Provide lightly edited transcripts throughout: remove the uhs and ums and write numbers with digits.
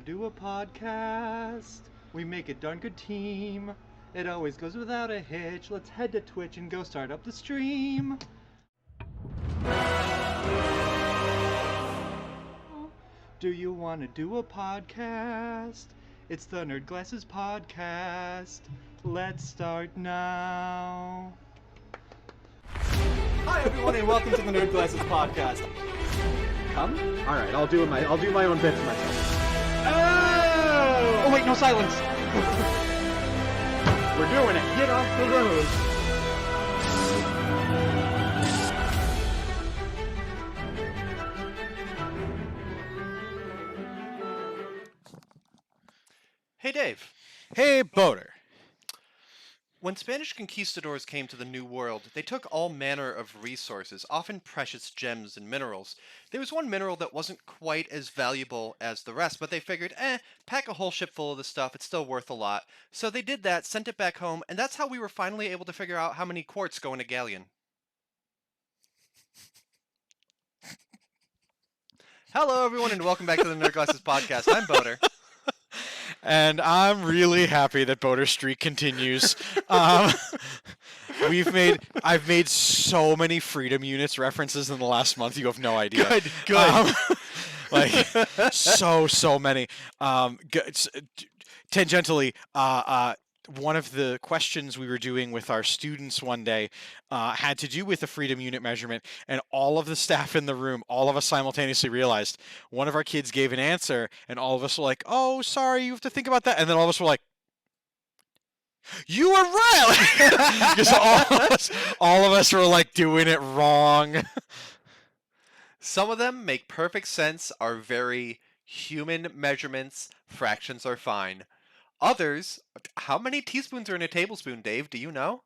do a podcast. We make a darn good team. It always goes without a hitch. Let's head to Twitch and go start up the stream. Do you want to do a podcast? It's the Nerd Glasses Podcast. Let's start now. Hi everyone and welcome to the Nerd Glasses Podcast. Come? Alright, I'll do my own bits myself. Oh wait, no silence. We're doing it. Get off the road. Hey Dave. Hey Boater. When Spanish conquistadors came to the New World, they took all manner of resources, often precious gems and minerals. There was one mineral that wasn't quite as valuable as the rest, but they figured, pack a whole ship full of this stuff, it's still worth a lot. So they did that, sent it back home, and that's how we were finally able to figure out how many quartz go in a galleon. Hello everyone and welcome back to the Nerd Glasses Podcast. I'm Boater. And I'm really happy that Boater's streak continues. I've made so many Freedom Units references in the last month. You have no idea. Good. So many. Tangentially, one of the questions we were doing with our students one day had to do with the Freedom Unit measurement, and all of the staff in the room, all of us simultaneously realized one of our kids gave an answer, and all of us were like, "Oh, sorry, you have to think about that," and then all of us were like, "You were right," because all of us were like doing it wrong. Some of them make perfect sense, are very human measurements, fractions are fine. Others, how many teaspoons are in a tablespoon, Dave? Do you know?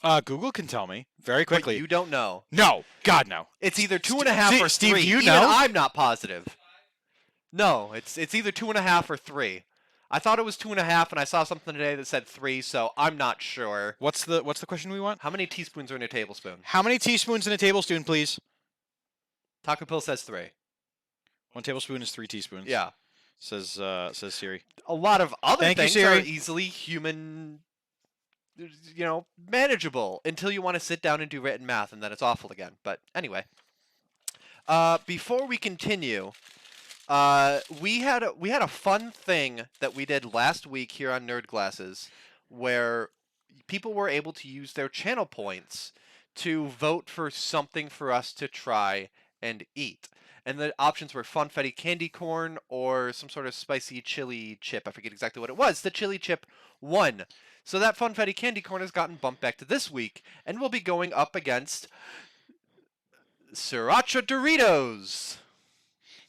Google can tell me very quickly. But you don't know. No, God no. It's either 2.5 or Steve, 3. do you Even know? I'm not positive. No, it's either 2.5 or 3. I thought it was 2.5, and I saw something today that said 3, so I'm not sure. What's the question we want? How many teaspoons are in a tablespoon? How many teaspoons in a tablespoon, please? Taco Pill says 3. 1 tablespoon is 3 teaspoons. Yeah. Says Siri. A lot of other Thank you, things Siri. are easily human, manageable until you want to sit down and do written math, and then it's awful again. But anyway, before we continue, we had a fun thing that we did last week here on Nerd Glasses, where people were able to use their channel points to vote for something for us to try and eat. And the options were funfetti candy corn or some sort of spicy chili chip. I forget exactly what it was. The chili chip won. So that funfetti candy corn has gotten bumped back to this week and will be going up against Sriracha Doritos.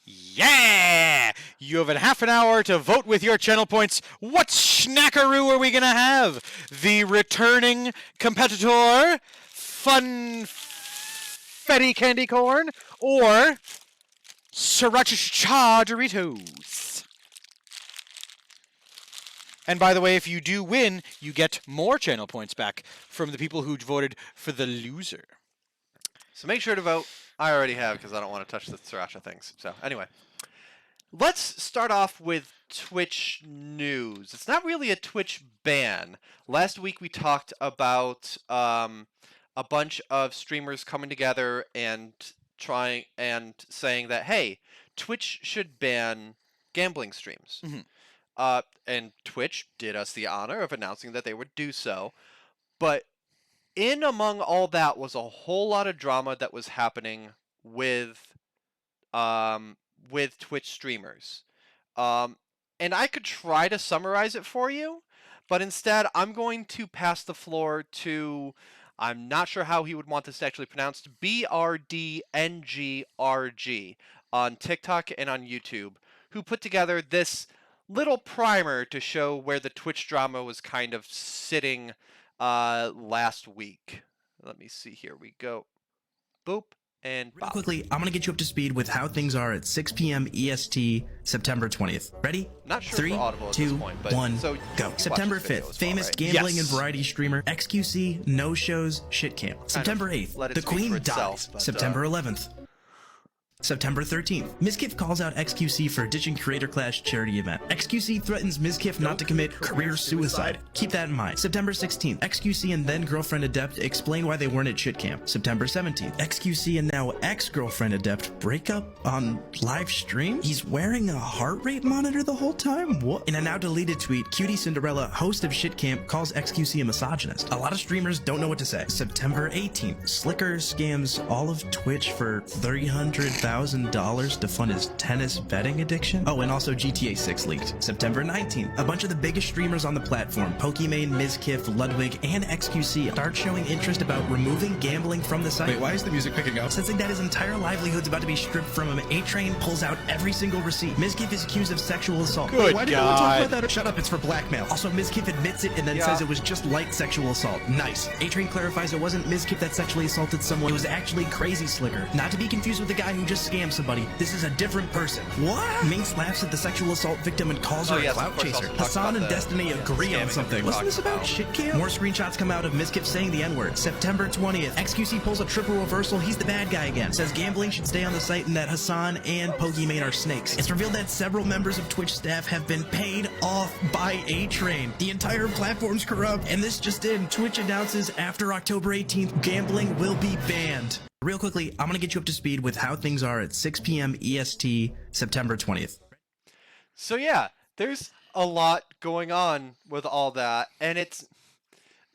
Yeah! You have a half an hour to vote with your channel points. What snackaroo are we going to have? The returning competitor, funfetti candy corn, or Sriracha Doritos. And by the way, if you do win, you get more channel points back from the people who voted for the loser. So make sure to vote. I already have because I don't want to touch the Sriracha things. So anyway, let's start off with Twitch news. It's not really a Twitch ban. Last week we talked about a bunch of streamers coming together and trying and saying that, hey, Twitch should ban gambling streams. Mm-hmm. And Twitch did us the honor of announcing that they would do so. But in among all that was a whole lot of drama that was happening with Twitch streamers. And I could try to summarize it for you, but instead I'm going to pass the floor to, I'm not sure how he would want this actually pronounced, BRDNGRG on TikTok and on YouTube, who put together this little primer to show where the Twitch drama was kind of sitting last week. Let me see, here we go. Boop. And Really quickly, I'm going to get you up to speed with how things are at 6 p.m. EST, September 20th. Ready? Not sure 3, for Audible at 2, this point, but 1, so go. you September watched this video 5th, as well, famous right? gambling Yes. and variety streamer XQC no shows shit camp. September 8th, let it the speak Queen for itself, dies. but, September 11th. September 13th, Mizkif calls out XQC for ditching Creator Clash charity event. XQC threatens Mizkif not to commit career suicide. Keep that in mind. September 16th, XQC and then girlfriend Adept explain why they weren't at shit camp. September 17th, XQC and now ex-girlfriend Adept break up on live stream? He's wearing a heart rate monitor the whole time? What? In a now deleted tweet, Cutie Cinderella, host of shit camp, calls XQC a misogynist. A lot of streamers don't know what to say. September 18th, Slicker scams all of Twitch for $300,000 to fund his tennis betting addiction. Oh, and also GTA 6 leaked. September 19th, a bunch of the biggest streamers on the platform, Pokimane, Mizkif, Ludwig, and XQC, start showing interest about removing gambling from the site. Wait, why is the music picking up? Sensing that his entire livelihood's about to be stripped from him, A-Train pulls out every single receipt. Mizkif is accused of sexual assault. Good Why did no one talk God. about that? Shut up, it's for blackmail. Also, Mizkif admits it and then says it was just light sexual assault. Nice. A-Train clarifies it wasn't Mizkif that sexually assaulted someone. It was actually Crazy Slicker. Not to be confused with the guy who just scammed somebody. This is a different person. What? Minx laughs at the sexual assault victim and calls her yes, a of clout course, chaser. also talked Hassan about and the Destiny agree scamming on that something. we Wasn't talked this about about. shit camp? More screenshots come out of Mizkif saying the N-word. September 20th, XQC pulls a triple reversal. He's the bad guy again. Says gambling should stay on the site and that Hassan and Pokimane are snakes. It's revealed that several members of Twitch staff have been paid off by A-Train. The entire platform's corrupt, and this just in. Twitch announces after October 18th, gambling will be banned. Real quickly, I'm gonna get you up to speed with how things are at 6 p.m. EST, September 20th. So yeah, there's a lot going on with all that, and it's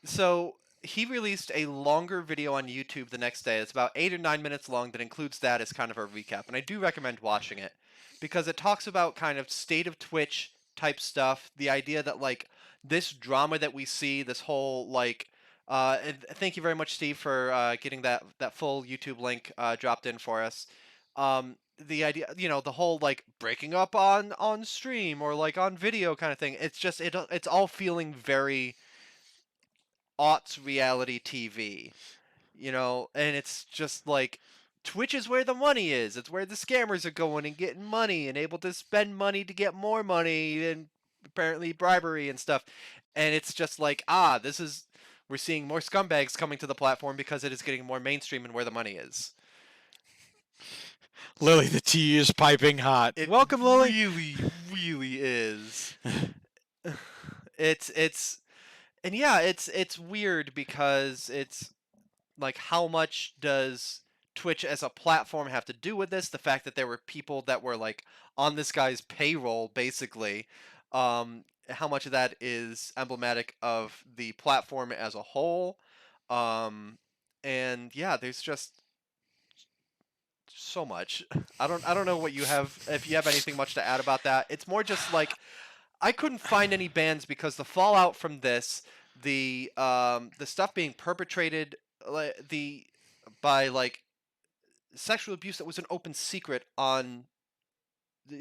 so he released a longer video on YouTube the next day. It's about 8 or 9 minutes long that includes that as kind of a recap, and I do recommend watching it because it talks about kind of state of Twitch type stuff, the idea that like this drama that we see, this whole like and thank you very much, Steve, for getting that full YouTube link dropped in for us. The idea, the whole like breaking up on stream or like on video kind of thing. It's just it's all feeling very aughts reality TV, and it's just like Twitch is where the money is. It's where the scammers are going and getting money and able to spend money to get more money and apparently bribery and stuff. And it's just like, we're seeing more scumbags coming to the platform because it is getting more mainstream and where the money is. Lily, the tea is piping hot. Welcome, Lily. Really, really is. It's weird because it's like, how much does Twitch as a platform have to do with this? The fact that there were people that were like on this guy's payroll, basically. How much of that is emblematic of the platform as a whole? And yeah, there's just so much. I don't know what you have, if you have anything much to add about that. It's more just like I couldn't find any bans because the fallout from this, the stuff being perpetrated by like sexual abuse that was an open secret on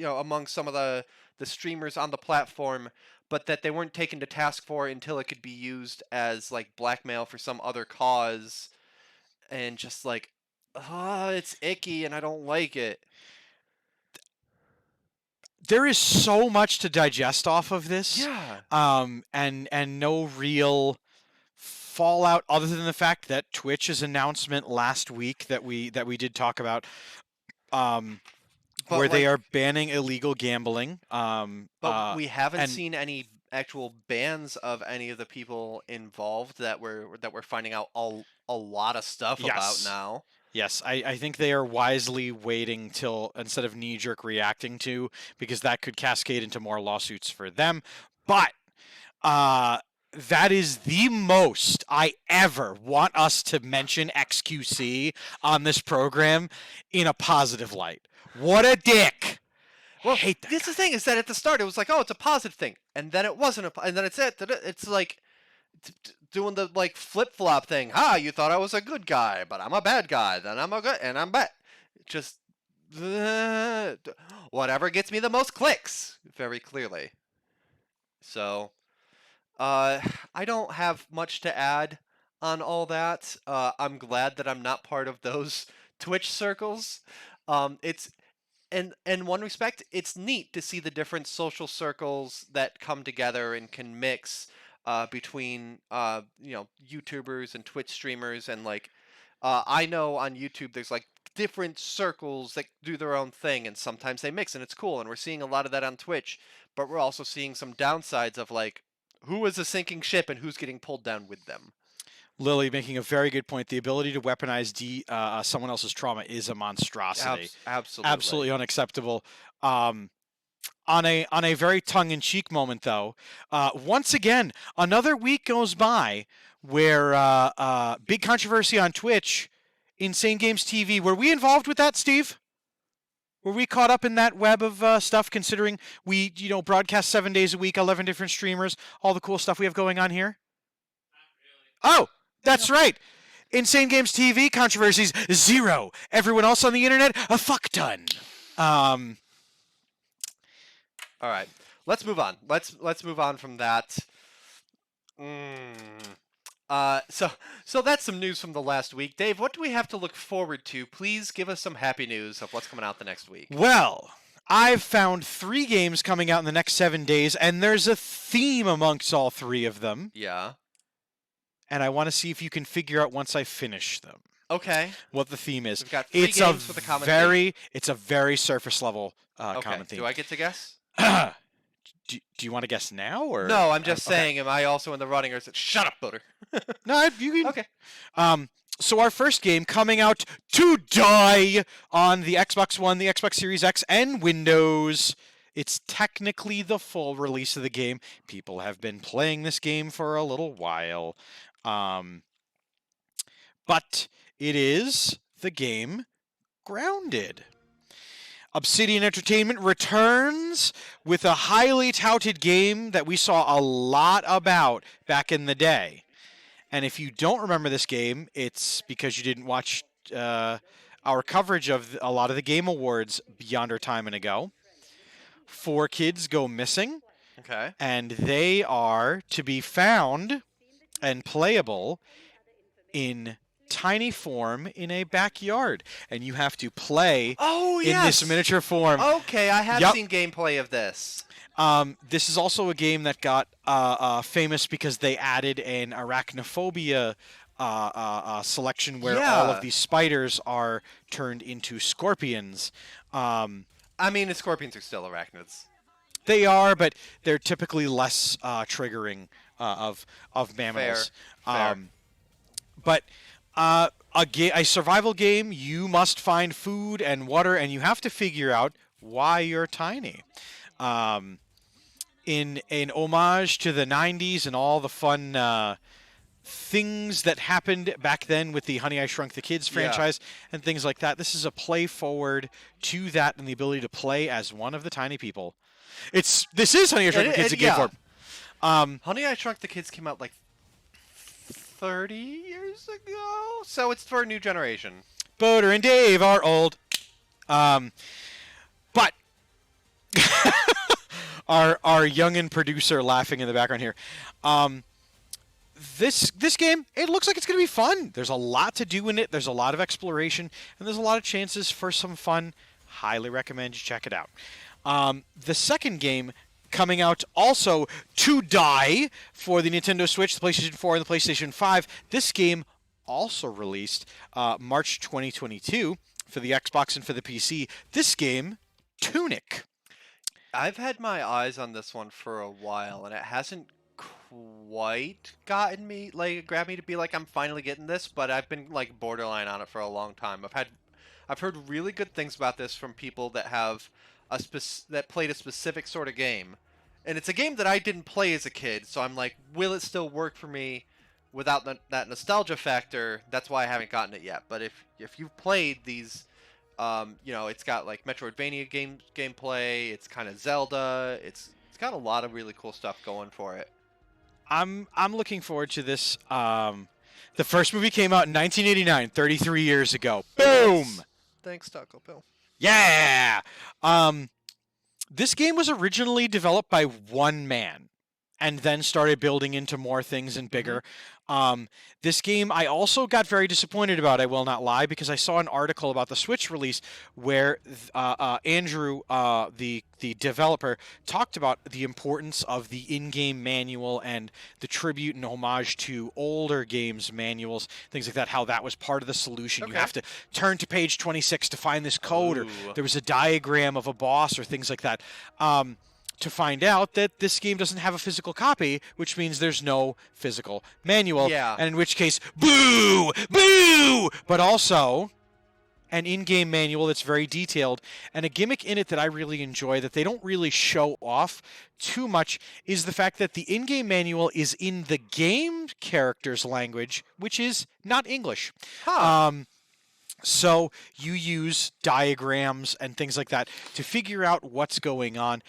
among some of the streamers on the platform, but that they weren't taken to task for until it could be used as like blackmail for some other cause, and just like, it's icky and I don't like it. There is so much to digest off of this. Yeah. And no real fallout other than the fact that Twitch's announcement last week that we did talk about, where they are banning illegal gambling. But we haven't and- seen any actual bans of any of the people involved that we're finding out a lot of stuff about Yes. now. Yes, I think they are wisely waiting till, instead of knee-jerk reacting to, because that could cascade into more lawsuits for them. But that is the most I ever want us to mention XQC on this program in a positive light. What a dick! Well, Hate that this is the thing, is that at the start it was like, oh, it's a positive thing, and then it wasn't and then it's like doing the like flip-flop thing. You thought I was a good guy, but I'm a bad guy. Then I'm a good, and I'm bad. Just whatever gets me the most clicks, very clearly. So, I don't have much to add on all that. I'm glad that I'm not part of those Twitch circles. It's in one respect, it's neat to see the different social circles that come together and can mix between YouTubers and Twitch streamers, and like I know on YouTube there's like different circles that do their own thing, and sometimes they mix, and it's cool. And we're seeing a lot of that on Twitch, but we're also seeing some downsides of like who is a sinking ship and who's getting pulled down with them. Lily making a very good point. The ability to weaponize someone else's trauma is a monstrosity. Absolutely. Absolutely unacceptable. On a very tongue-in-cheek moment, though, once again, another week goes by where big controversy on Twitch, Insane Games TV. Were we involved with that, Steve? Were we caught up in that web of stuff, considering we, broadcast 7 days a week, 11 different streamers, all the cool stuff we have going on here? Oh, that's right. Insane Games TV controversies, 0. Everyone else on the internet, a fuck ton. All right, let's move on. Let's move on from that. So that's some news from the last week. Dave, what do we have to look forward to? Please give us some happy news of what's coming out the next week. Well, I've found 3 games coming out in the next 7 days, and there's a theme amongst all 3 of them. Yeah. And I want to see if you can figure out once I finish them. Okay. What the theme is. We've got 3 games with a common theme. It's a very surface level Okay. common theme. Do I get to guess? Do you want to guess now, or No, I'm just okay. saying. Am I also in the running, or is it? Shut up, Butter. No, you can. Okay. So our first game coming out today on the Xbox One, the Xbox Series X, and Windows. It's technically the full release of the game. People have been playing this game for a little while. But it is the game Grounded. Obsidian Entertainment returns with a highly touted game that we saw a lot about back in the day. And if you don't remember this game, it's because you didn't watch our coverage of a lot of the Game Awards beyond our time and ago. 4 kids go missing. Okay. And they are to be found and playable in tiny form in a backyard. And you have to play in this miniature form. Okay, I have Yep. seen gameplay of this. This is also a game that got famous because they added an arachnophobia selection where all of these spiders are turned into scorpions. I mean, the scorpions are still arachnids. They are, but they're typically less triggering of mammals. Fair. But a survival game, you must find food and water, and you have to figure out why you're tiny. In an homage to the 90s and all the fun things that happened back then with the Honey, I Shrunk the Kids franchise and things like that. This is a play forward to that and the ability to play as one of the tiny people. This is Honey, I Shrunk the Kids in game form. Honey, I Shrunk the Kids came out like 30 years ago, so it's for a new generation. Boater and Dave are old. But our youngin' producer laughing in the background here. This game, it looks like it's going to be fun. There's a lot to do in it. There's a lot of exploration, and there's a lot of chances for some fun. Highly recommend you check it out. The second game coming out also today for the Nintendo Switch, the PlayStation 4, and the PlayStation 5. This game also released March 2022 for the Xbox and for the PC. This game, Tunic. I've had my eyes on this one for a while, and it hasn't quite gotten me, like, grabbed me to be like, I'm finally getting this, but I've been, like, borderline on it for a long time. I've heard really good things about this from people that have that played a specific sort of game. And it's a game that I didn't play as a kid, so I'm like, will it still work for me without that nostalgia factor? That's why I haven't gotten it yet. But if you've played these, it's got like Metroidvania gameplay. It's kind of Zelda. It's got a lot of really cool stuff going for it. I'm looking forward to this. The first movie came out in 1989, 33 years ago. Boom! Thanks, Taco Pill. Yeah! This game was originally developed by one man. and then started building into more things and bigger. This game I also got very disappointed about, I will not lie, because I saw an article about the Switch release where Andrew, the developer, talked about the importance of the in-game manual and the tribute and homage to older games manuals, things like that, how that was part of the solution. You Okay. have to turn to page 26 to find this code, or Ooh. there was a diagram of a boss or things like that. To find out that this game doesn't have a physical copy, which means there's no physical manual. Yeah. And in which case, boo! Boo! But also an in-game manual that's very detailed, and a gimmick in it that I really enjoy that they don't really show off too much is the fact that the in-game manual is in the game character's language, which is not English. Huh. So you use diagrams and things like that to figure out what's going on.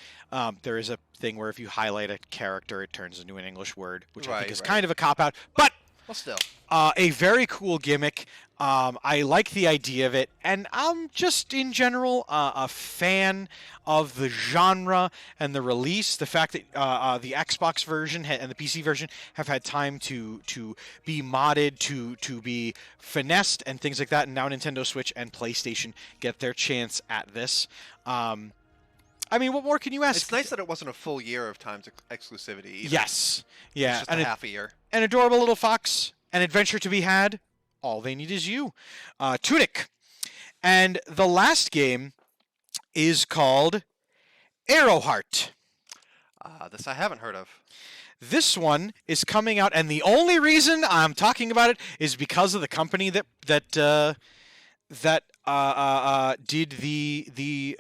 There is a thing where if you highlight a character, it turns into an English word, which I Right, think is right. kind of a cop-out. But Well, still. a very cool gimmick. I like the idea of it, and I'm just in general a fan of the genre and the release. The fact that the Xbox version and the PC version have had time to be modded, to be finessed, and things like that, and now Nintendo Switch and PlayStation get their chance at this. I mean, what more can you ask? It's nice that it wasn't a full year of times exclusivity either. Yes, It's yeah, just and a half a year. an adorable little fox, an adventure to be had. All they need is you. Tunic. And the last game is called Arrowheart. This I haven't heard of. This one is coming out, and the only reason I'm talking about it is because of the company that did the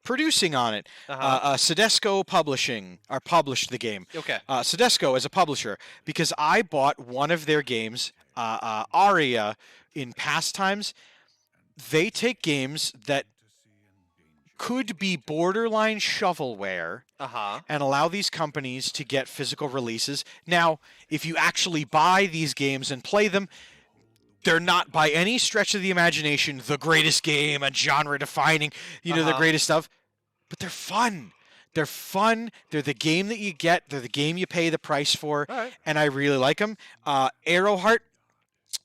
producing on it. Sedesco Publishing published the game. Okay. Sedesco as a publisher, because I bought one of their games, Aria, in past times. They take games that could be borderline shovelware and allow these companies to get physical releases. Now, if you actually buy these games and play them, they're not by any stretch of the imagination the greatest game and genre-defining, the greatest stuff. But they're fun. They're fun. They're the game that you get. They're the game you pay the price for. Right. And I really like them. Arrowheart,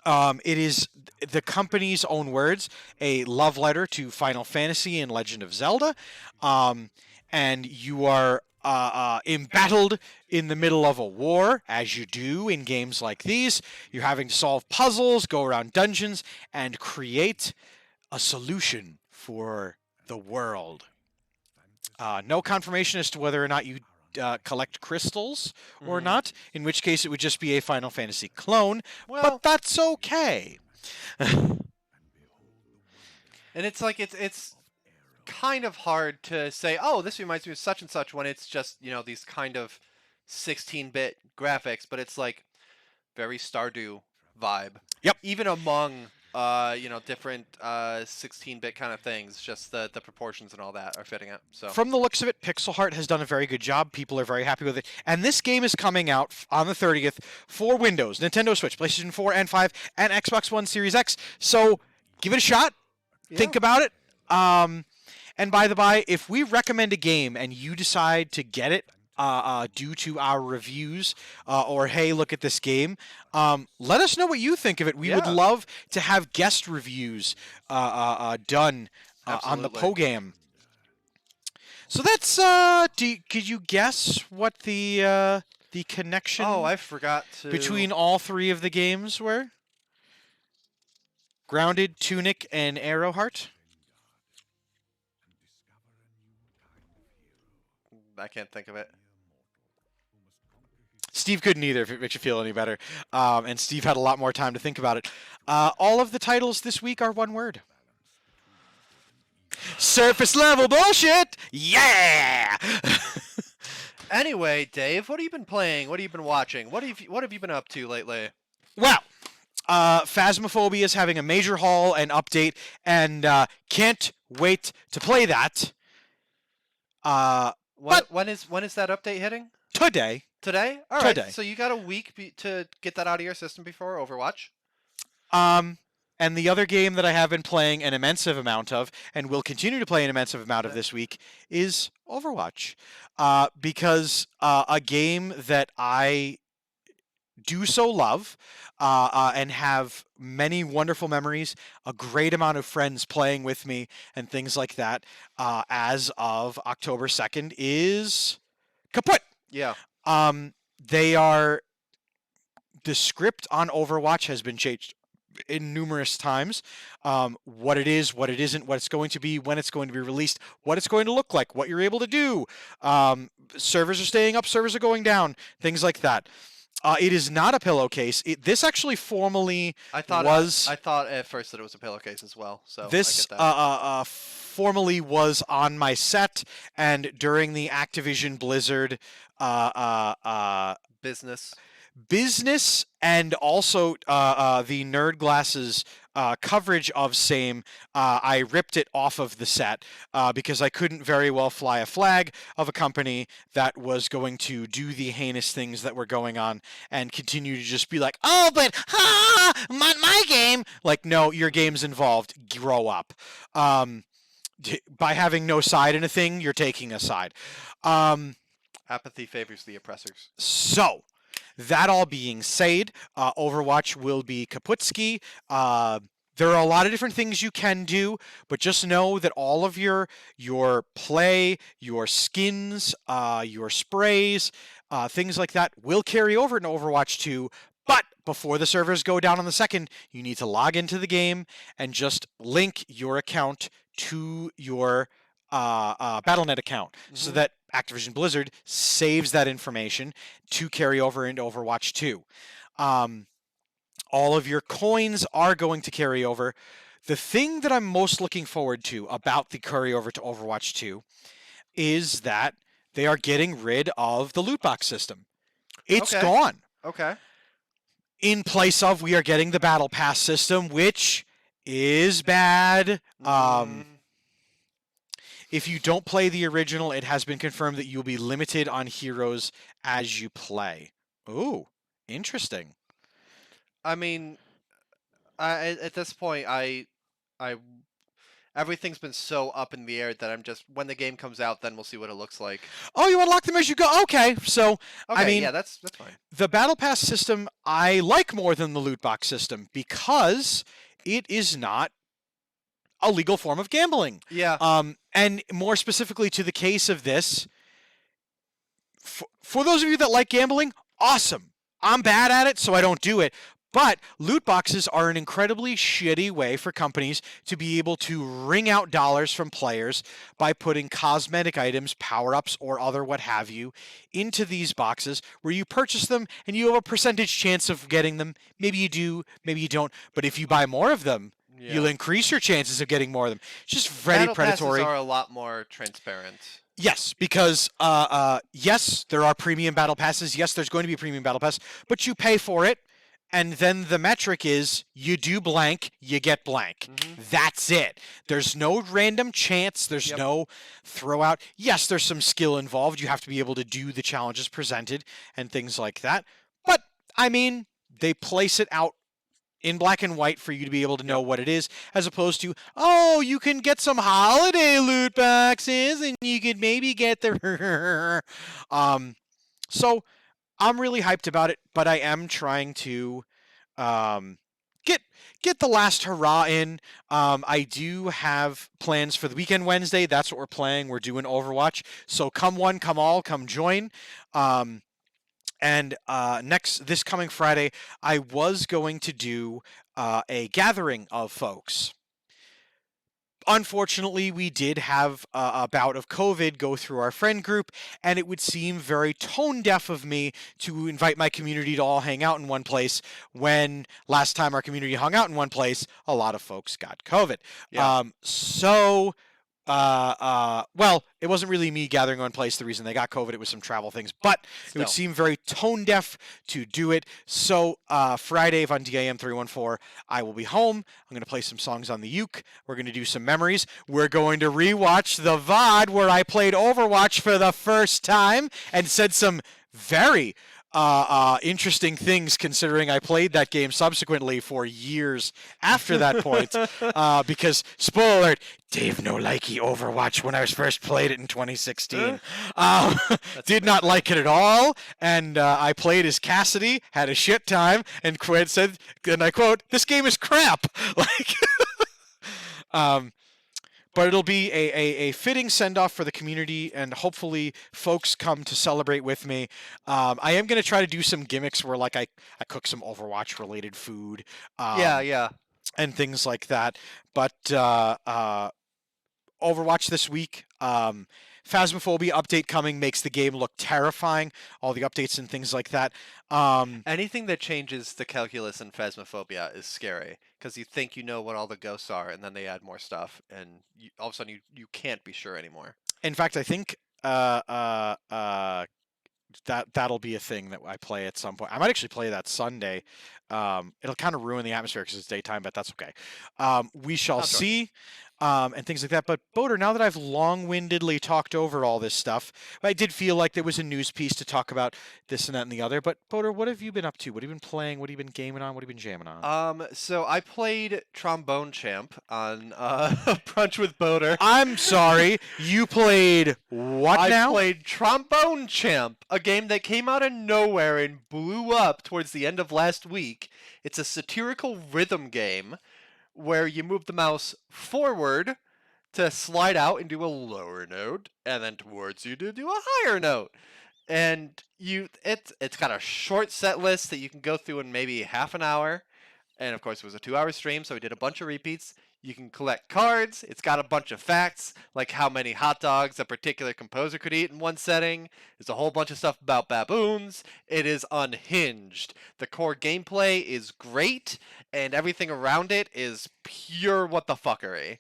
it is the company's own words, a love letter to Final Fantasy and Legend of Zelda. And you are embattled in the middle of a war, as you do in games like these. You're having to solve puzzles, go around dungeons, and create a solution for the world. No confirmation as to whether or not you collect crystals or not, in which case it would just be a Final Fantasy clone, but that's okay. And it's like it's kind of hard to say, oh, this reminds me of such and such, when it's just, these kind of 16-bit graphics, but it's like very Stardew vibe. Yep. Even among different 16-bit kind of things, just the proportions and all that are fitting it. So From the looks of it, Pixel Heart has done a very good job. People are very happy with it. And this game is coming out on the 30th for Windows, Nintendo Switch, PlayStation 4 and 5, and Xbox One Series X. So give it a shot. Yeah. Think about it. And by the by, if we recommend a game and you decide to get it due to our reviews, or hey, look at this game, let us know what you think of it. We would love to have guest reviews done on the Pogam. So that's could you guess what the connection I forgot to between all three of the games were? Grounded, Tunic, and Arrowheart? I can't think of it. Steve couldn't either, if it makes you feel any better. And Steve had a lot more time to think about it. All of the titles this week are one word. Surface level bullshit! Yeah! Anyway, Dave, what have you been playing? What have you been watching? What have you been up to lately? Well, Phasmophobia is having a major haul and update, and can't wait to play that. When is that update hitting? Today. Today? All right. Today. So you got a week to get that out of your system before Overwatch. And And the other game that I have been playing an immense amount of, and will continue to play an immense amount of this week, is Overwatch. Because a game that I do so love and have many wonderful memories, a great amount of friends playing with me, and things like that, as of October 2nd, is kaput. Yeah. They are. The script on Overwatch has been changed in numerous times. What it is, what it isn't, what it's going to be, when it's going to be released, what it's going to look like, what you're able to do. Servers are staying up, servers are going down, things like that. It is not a pillowcase. This actually formally I thought at first that it was a pillowcase as well. So this I get that. formally was on my set, and during the Activision Blizzard business, and also the Nerd Glasses coverage of same, I ripped it off of the set because I couldn't very well fly a flag of a company that was going to do the heinous things that were going on and continue to just be like, oh, but my game. Like, no, your game's involved. Grow up. By having no side in a thing, you're taking a side. Apathy favors the oppressors. So, that all being said, Overwatch will be kaputski. There are a lot of different things you can do, but just know that all of your play, your skins, your sprays, things like that will carry over into Overwatch 2. But before the servers go down on the 2nd, you need to log into the game and just link your account to your Battle.net account, so that Activision Blizzard saves that information to carry over into Overwatch 2. All of your coins are going to carry over. The thing that I'm most looking forward to about the carryover to Overwatch 2 is that they are getting rid of the loot box system. It's gone. Okay. In place of, we are getting the Battle Pass system, which is bad. If you don't play the original, it has been confirmed that you'll be limited on heroes as you play. Ooh, interesting. I mean, at this point, everything's been so up in the air that I'm just, when the game comes out, then we'll see what it looks like. Oh, you unlock them as you go. Okay, so I mean, yeah, that's fine. The Battle Pass system I like more than the loot box system because it is not a legal form of gambling. Yeah. And more specifically to the case of this, for those of you that like gambling, awesome. I'm bad at it, so I don't do it. But loot boxes are an incredibly shitty way for companies to be able to wring out dollars from players by putting cosmetic items, power-ups, or other what have you into these boxes where you purchase them and you have a percentage chance of getting them. Maybe you do, maybe you don't. But if you buy more of them, you'll increase your chances of getting more of them. It's just very Battle predatory. Passes are a lot more transparent. Yes, because yes, there are premium battle passes. Yes, there's going to be a premium battle pass, but you pay for it, and then the metric is you do blank, you get blank. That's it. There's no random chance. There's no throw out. Yes, there's some skill involved. You have to be able to do the challenges presented and things like that. But I mean, they place it out in black and white for you to be able to know what it is, as opposed to, oh, you can get some holiday loot boxes and you could maybe get the so I'm really hyped about it, but I am trying to get the last hurrah in. I do have plans for the weekend Wednesday. That's what we're playing. We're doing Overwatch. So come one, come all, come join. And this coming Friday, I was going to do a gathering of folks. Unfortunately, we did have a bout of COVID go through our friend group, and it would seem very tone deaf of me to invite my community to all hang out in one place when last time our community hung out in one place, a lot of folks got COVID. Yeah. Well, it wasn't really me gathering in one place the reason they got COVID. It was some travel things, but it would seem very tone deaf to do it. So Friday on DIM 314, I will be home. I'm going to play some songs on the uke. We're going to do some memories. We're going to rewatch the VOD where I played Overwatch for the first time and said some very interesting things, considering I played that game subsequently for years after that point. Because, spoiler alert, Dave no likey Overwatch when I was first played it in 2016. Did not like it at all, and I played as Cassidy, had a shit time, and said, and I quote, "This game is crap." Like, but it'll be a fitting send-off for the community, and hopefully folks come to celebrate with me. I am going to try to do some gimmicks where, like, I cook some Overwatch-related food. Yeah. And things like that. But Overwatch this week. Phasmophobia update coming makes the game look terrifying. All the updates and things like that. Anything that changes the calculus in Phasmophobia is scary, because you think you know what all the ghosts are, and then they add more stuff, and all of a sudden you can't be sure anymore. In fact, I think that'll be a thing that I play at some point. I might actually play that Sunday. It'll kind of ruin the atmosphere because it's daytime, but that's okay. We shall see. And things like that. But Boater, now that I've long-windedly talked over all this stuff, I did feel like there was a news piece to talk about this and that and the other. But Boater, what have you been up to? What have you been playing? What have you been gaming on? What have you been jamming on? So I played Trombone Champ on Brunch with Boater. I'm sorry, you played what now? I played Trombone Champ, a game that came out of nowhere and blew up towards the end of last week. It's a satirical rhythm game where you move the mouse forward to slide out and do a lower note, and then towards you to do a higher note. And it's got a short set list that you can go through in maybe half an hour. And of course, it was a 2-hour stream, so we did a bunch of repeats. You can collect cards. It's got a bunch of facts, like how many hot dogs a particular composer could eat in one setting. There's a whole bunch of stuff about baboons. It is unhinged. The core gameplay is great, and everything around it is pure what the fuckery.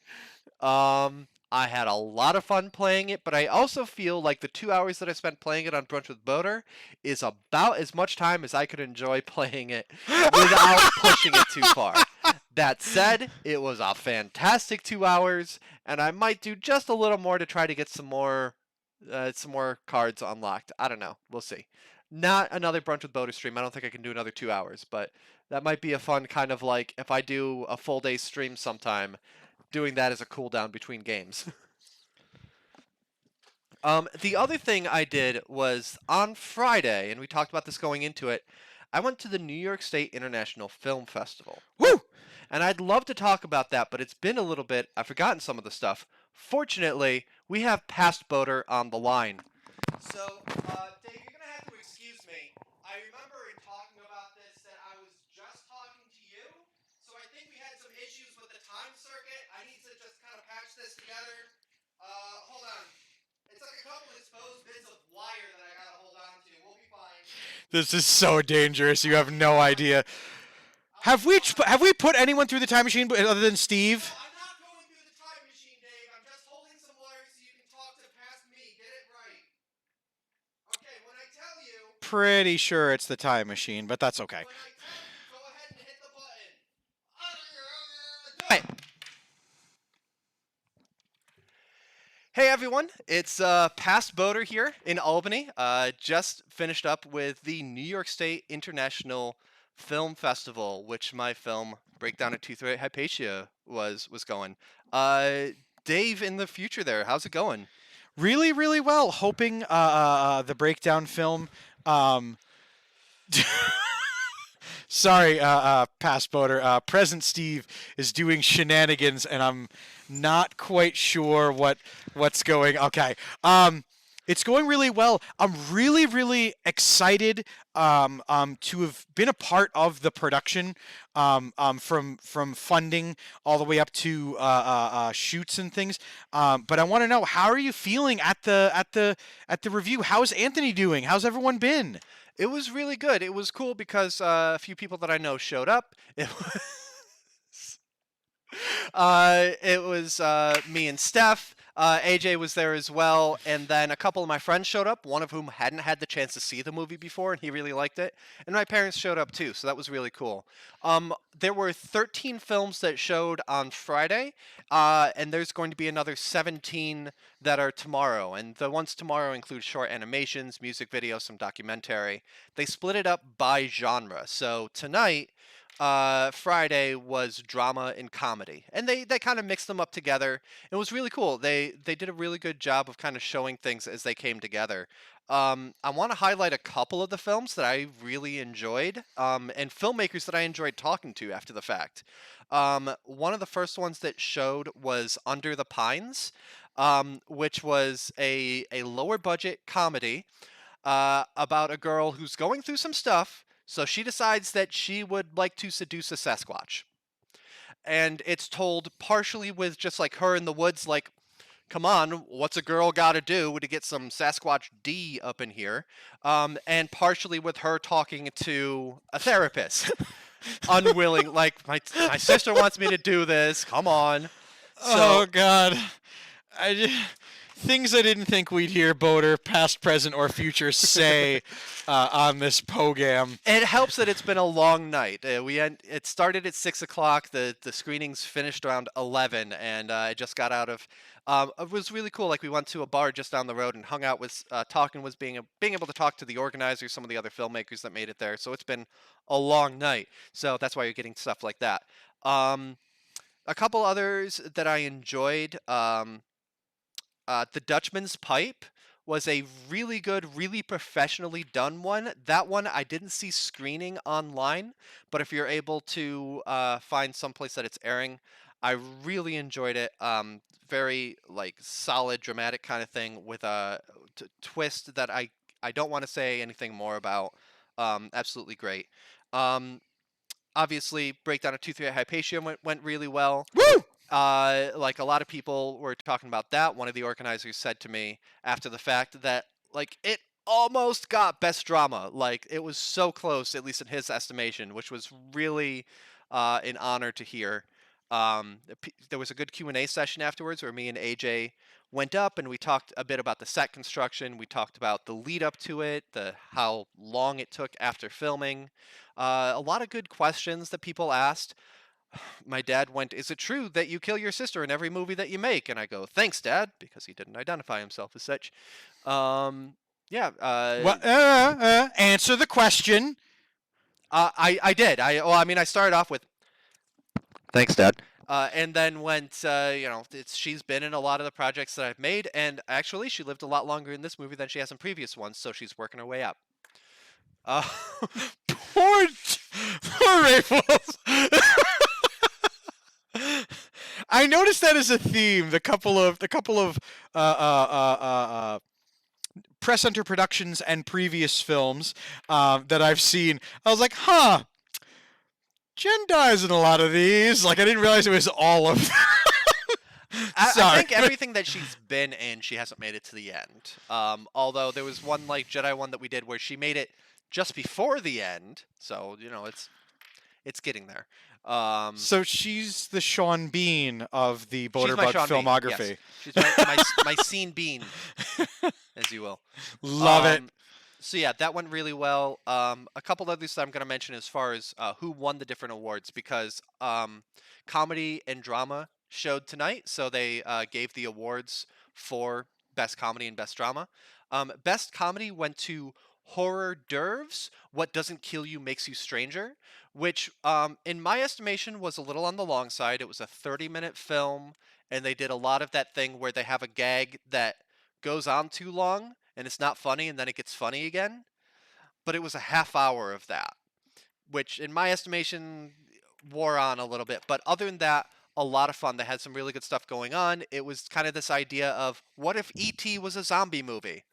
I had a lot of fun playing it, but I also feel like the 2 hours that I spent playing it on Brunch with Boater is about as much time as I could enjoy playing it without pushing it too far. That said, it was a fantastic 2 hours, and I might do just a little more to try to get some more cards unlocked. I don't know. We'll see. Not another Brunch with Boater stream. I don't think I can do another 2 hours, but that might be a fun kind of, like, if I do a full day stream sometime, doing that as a cooldown between games. The other thing I did was on Friday, and we talked about this going into it, I went to the New York State International Film Festival. Woo! And I'd love to talk about that, but it's been a little bit. I've forgotten some of the stuff. Fortunately, we have Past Boater on the line. So, Dave, you're going to have to excuse me. I remember in talking about this that I was just talking to you, so I think we had some issues with the time circuit. I need to just kind of patch this together. Hold on. It's like a couple exposed bits of wire that I got to hold on to. We'll be fine. This is so dangerous. You have no idea. Have we put anyone through the time machine other than Steve? No, I'm not going through the time machine, Dave. I'm just holding some wires so you can talk to past me. Get it right. Okay, when I tell you... Pretty sure it's the time machine, but that's okay. When I tell you, go ahead and hit the button. Do it! Hey everyone, it's Past Boater here in Albany. Just finished up with the New York State International Film Festival, which my film Breakdown at Tooth-Rate Hypatia was going. Dave, in the future there, how's it going? Really, really well. Hoping the Breakdown film. Sorry, Past Boater. Present Steve is doing shenanigans, and I'm not quite sure what's going. Okay. It's going really well. I'm really, really excited to have been a part of the production, from funding all the way up to shoots and things. But I want to know, how are you feeling at the review? How's Anthony doing? How's everyone been? It was really good. It was cool because a few people that I know showed up. It was me and Steph. AJ was there as well, and then a couple of my friends showed up, one of whom hadn't had the chance to see the movie before, and he really liked it. And my parents showed up too, so that was really cool. There were 13 films that showed on Friday, and there's going to be another 17 that are tomorrow. And the ones tomorrow include short animations, music videos, some documentary. They split it up by genre. So tonight, Friday was drama and comedy, and they kind of mixed them up together. It was really cool. They did a really good job of kind of showing things as they came together. I want to highlight a couple of the films that I really enjoyed, and filmmakers that I enjoyed talking to after the fact. One of the first ones that showed was Under the Pines, which was a lower budget comedy about a girl who's going through some stuff, so she decides that she would like to seduce a Sasquatch. And it's told partially with just like her in the woods, like, come on, what's a girl got to do to get some Sasquatch D up in here? And partially with her talking to a therapist, unwilling, like, my sister wants me to do this, come on. Oh God, things I didn't think we'd hear Boater, past, present, or future, say on this program. It helps that it's been a long night. It started at 6 o'clock. The screenings finished around 11, and I just got out of. It was really cool. Like we went to a bar just down the road and hung out with talking was being able to talk to the organizers, some of the other filmmakers that made it there. So it's been a long night. So that's why you're getting stuff like that. A couple others that I enjoyed. The Dutchman's Pipe was a really good, really professionally done one. That one I didn't see screening online, but if you're able to find someplace that it's airing, I really enjoyed it. Very like solid, dramatic kind of thing with a twist that I don't want to say anything more about. Absolutely great. Obviously, Breakdown of 2-3 Hypatia went really well. Woo! Like a lot of people were talking about that. One of the organizers said to me after the fact that like it almost got best drama. Like it was so close, at least in his estimation, which was really an honor to hear. There was a good Q&A session afterwards where me and AJ went up and we talked a bit about the set construction. We talked about the lead up to it, how long it took after filming. A lot of good questions that people asked. My dad went, "Is it true that you kill your sister in every movie that you make?" And I go, "Thanks, Dad," because he didn't identify himself as such. Yeah. Answer the question. I did. I started off with, "Thanks, Dad." And then went, she's been in a lot of the projects that I've made, and actually, she lived a lot longer in this movie than she has in previous ones, so she's working her way up. Poor Raffles. I noticed that as a theme. The couple of press center productions and previous films that I've seen. I was like, huh. Jen dies in a lot of these. Like I didn't realize it was all of them. I think everything that she's been in, she hasn't made it to the end. Although there was one like Jedi one that we did where she made it just before the end. So it's getting there. So she's the Sean Bean of the She's my Boaterbug Sean Bean, filmography. yes. She's my scene bean, as you will. Love it. So yeah, that went really well. A couple others that I'm going to mention as far as who won the different awards, because comedy and drama showed tonight, so they gave the awards for best comedy and best drama. Best comedy went to Horror Derves, What Doesn't Kill You Makes You Stranger, which in my estimation was a little on the long side. It was a 30-minute film, and they did a lot of that thing where they have a gag that goes on too long and it's not funny and then it gets funny again. But it was a half hour of that, which in my estimation wore on a little bit. But other than that, a lot of fun. They had some really good stuff going on. It was kind of this idea of what if E.T. was a zombie movie?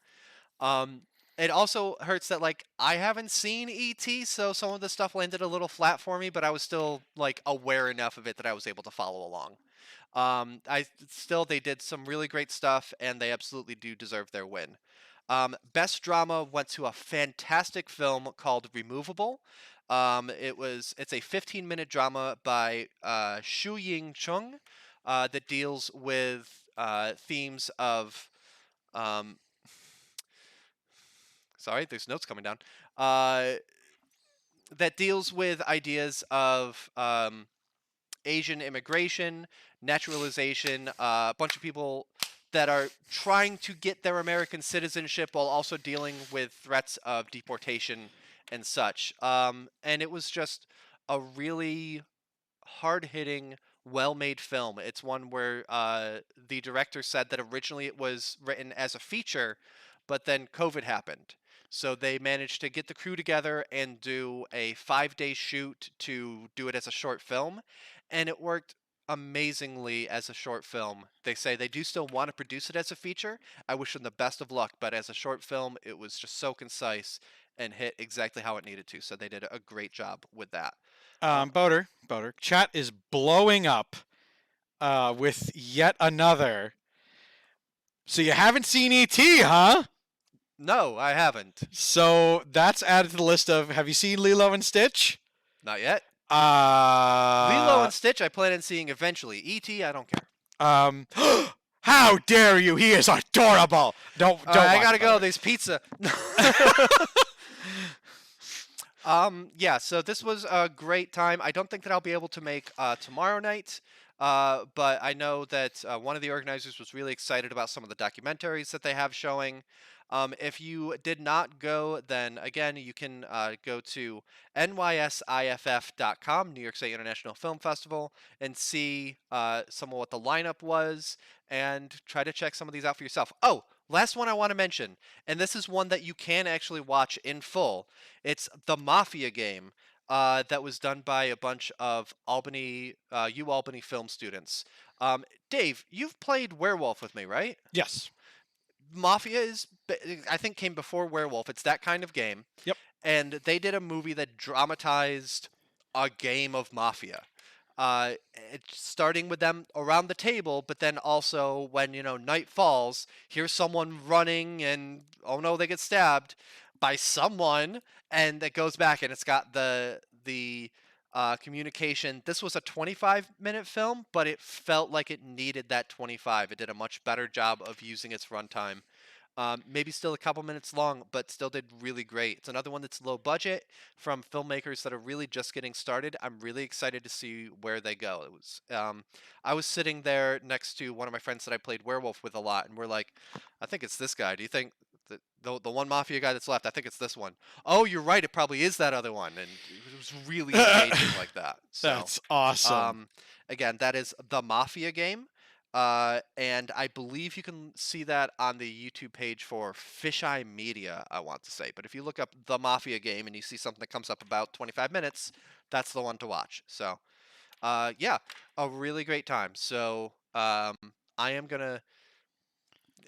It also hurts that like I haven't seen E.T., so some of the stuff landed a little flat for me, but I was still like aware enough of it that I was able to follow along. They did some really great stuff, and they absolutely do deserve their win. Best drama went to a fantastic film called Removable. It's a 15-minute drama by Shu Ying Chung that deals with themes of sorry, there's notes coming down. That deals with ideas of Asian immigration, naturalization, a bunch of people that are trying to get their American citizenship while also dealing with threats of deportation and such. And it was just a really hard-hitting, well-made film. It's one where the director said that originally it was written as a feature, but then COVID happened. So they managed to get the crew together and do a 5-day shoot to do it as a short film, and it worked amazingly as a short film. They say they do still want to produce it as a feature. I wish them the best of luck, but as a short film, it was just so concise and hit exactly how it needed to. So they did a great job with that. Boater, chat is blowing up with yet another. So you haven't seen E.T., huh? No, I haven't. So that's added to the list of, have you seen Lilo and Stitch? Not yet. Uh, Lilo and Stitch I plan on seeing eventually. E.T. I don't care. How dare you? He is adorable. Don't. All right, I watch gotta go. Boater. There's pizza. Yeah, so this was a great time. I don't think that I'll be able to make tomorrow night, but I know that one of the organizers was really excited about some of the documentaries that they have showing. If you did not go, then again, you can go to nysiff.com, New York State International Film Festival, and see some of what the lineup was and try to check some of these out for yourself. Oh, last one I want to mention, and this is one that you can actually watch in full. It's the Mafia Game that was done by a bunch of Albany, Albany film students. Dave, you've played Werewolf with me, right? Yes. Mafia is, I think, came before Werewolf. It's that kind of game. Yep. And they did a movie that dramatized a game of Mafia. It's starting with them around the table, but then also when, night falls, here's someone running and, oh no, they get stabbed by someone, and it goes back and it's got the communication. This was a 25-minute film, but it felt like it needed that 25. It did a much better job of using its runtime. Maybe still a couple minutes long, but still did really great. It's another one that's low budget from filmmakers that are really just getting started. I'm really excited to see where they go. It was, I was sitting there next to one of my friends that I played Werewolf with a lot, and we're like, I think it's this guy. Do you think the one Mafia guy that's left, I think it's this one. Oh, you're right. It probably is that other one. And it was really engaging like that. So, That's awesome. Again, that is the Mafia Game. And I believe you can see that on the YouTube page for Fisheye Media, I want to say. But if you look up the Mafia Game and you see something that comes up about 25 minutes, that's the one to watch. So, yeah, a really great time. So, I am going to...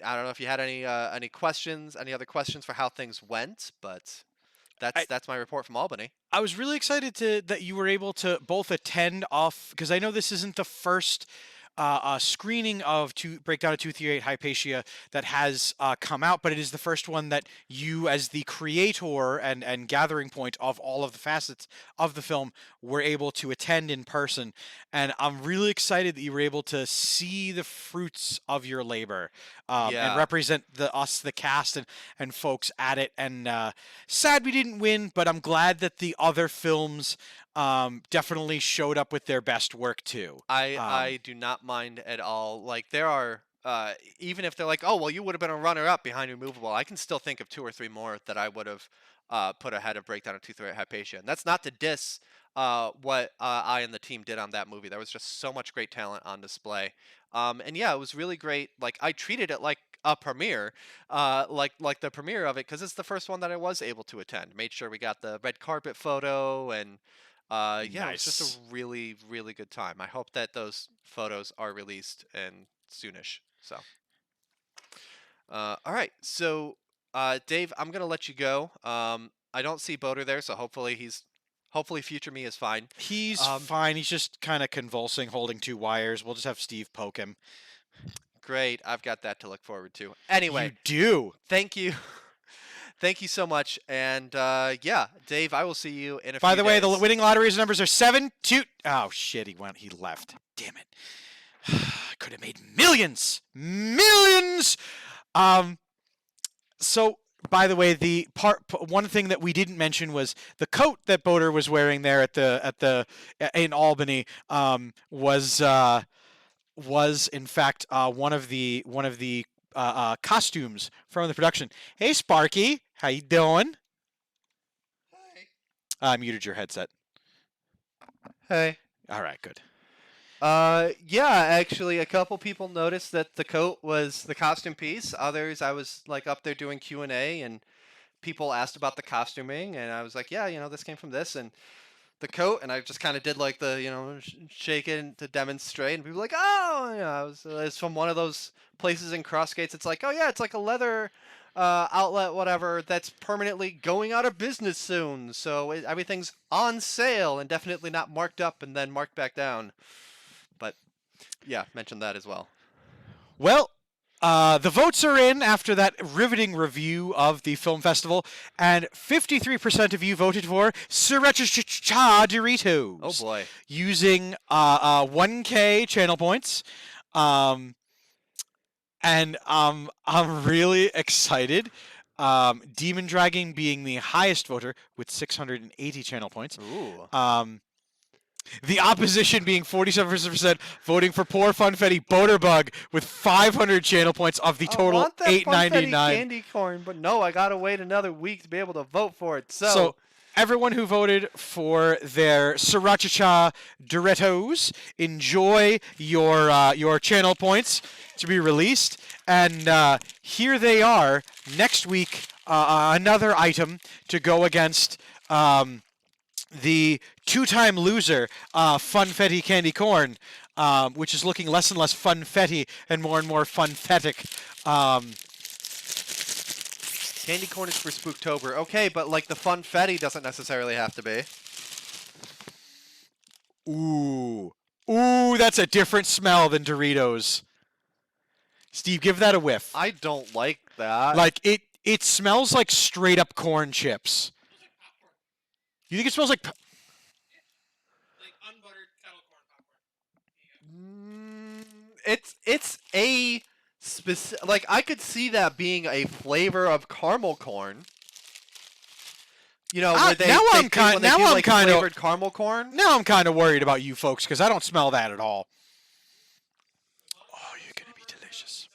I don't know if you had any questions, any other questions for how things went, but that's my report from Albany. I was really excited that you were able to both attend off, because I know this isn't the first screening of Breakdown of 238 Hypatia that has come out, but it is the first one that you, as the creator and gathering point of all of the facets of the film, were able to attend in person. And I'm really excited that you were able to see the fruits of your labor and represent the cast and folks at it. And sad we didn't win, but I'm glad that the other films definitely showed up with their best work too. I do not mind at all. Like, there are even if they're like, oh well, you would have been a runner-up behind Removable, I can still think of 2 or 3 more that I would have put ahead of Breakdown of 238 Hypatia. And that's not to diss what I and the team did on that movie. There was just so much great talent on display. And yeah, it was really great. Like, I treated it like a premiere, like the premiere of it, because it's the first one that I was able to attend. Made sure we got the red carpet photo, and yeah, it was just a really, really good time. I hope that those photos are released and soonish. So, all right. So, Dave, I'm gonna let you go. I don't see Boater there, so hopefully future me is fine. He's fine. He's just kind of convulsing, holding 2 wires. We'll just have Steve poke him. Great. I've got that to look forward to. Anyway, you do. Thank you. Thank you so much. And yeah, Dave, I will see you in a few By the way, days. the winning lotteries numbers are 7, 2. Oh shit, he left. Damn it. I could have made millions. So, by the way, one thing that we didn't mention was the coat that Boater was wearing there in Albany was in fact one of the costumes from the production. Hey, Sparky, how you doing? I muted your headset. Hey. All right, good. Yeah, actually, a couple people noticed that the coat was the costume piece. Others, I was like up there doing Q&A, and people asked about the costuming, and I was like, yeah, this came from this, and the coat, and I just kind of did like the, shaking to demonstrate, and people were like, oh, it's from one of those places in Crossgates. It's like, oh yeah, it's like a leather outlet, whatever, that's permanently going out of business soon. So everything's on sale and definitely not marked up and then marked back down. But yeah, mention that as well. Well, the votes are in after that riveting review of the film festival, and 53% of you voted for Sriracha Doritos. Oh boy. Using 1K channel points. And I'm really excited. Demon Dragon being the highest voter with 680 channel points. Ooh. The opposition being 47% voting for poor Funfetti Boaterbug with 500 channel points of the total I want that 899. Funfetti candy corn, but no, I gotta wait another week to be able to vote for it. So everyone who voted for their Sriracha Doritos, enjoy your channel points to be released, and here they are next week. Another item to go against. The two-time loser, Funfetti Candy Corn, which is looking less and less funfetti and more funfetic. Candy corn is for Spooktober. Okay, but like the funfetti doesn't necessarily have to be. Ooh, that's a different smell than Doritos. Steve, give that a whiff. I don't like that. Like it smells like straight up corn chips. You think it smells like like unbuttered kettle corn popcorn? It's a specific, like I could see that being a flavor of caramel corn. Where they I'm flavored caramel corn. Now I'm kind of worried about you folks because I don't smell that at all. Oh, you're gonna be delicious.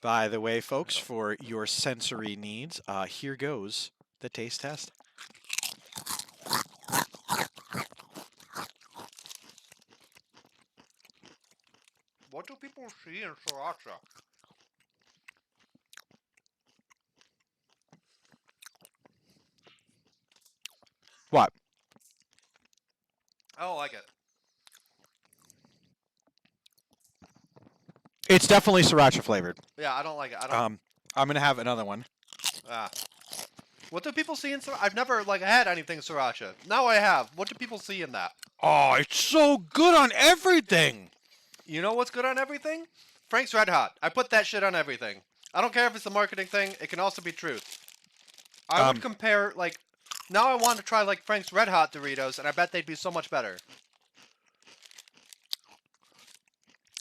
By the way, folks, for your sensory needs, here goes the taste test. What do people see in sriracha? What? I don't like it. It's definitely sriracha flavored. Yeah, I don't like it. I don't. I'm gonna have another one. What do people see in sriracha? I've never had anything sriracha. Now I have. What do people see in that? Oh, it's so good on everything. You know what's good on everything? Frank's Red Hot. I put that shit on everything. I don't care if it's a marketing thing. It can also be truth. I would compare, now I want to try, Frank's Red Hot Doritos, and I bet they'd be so much better.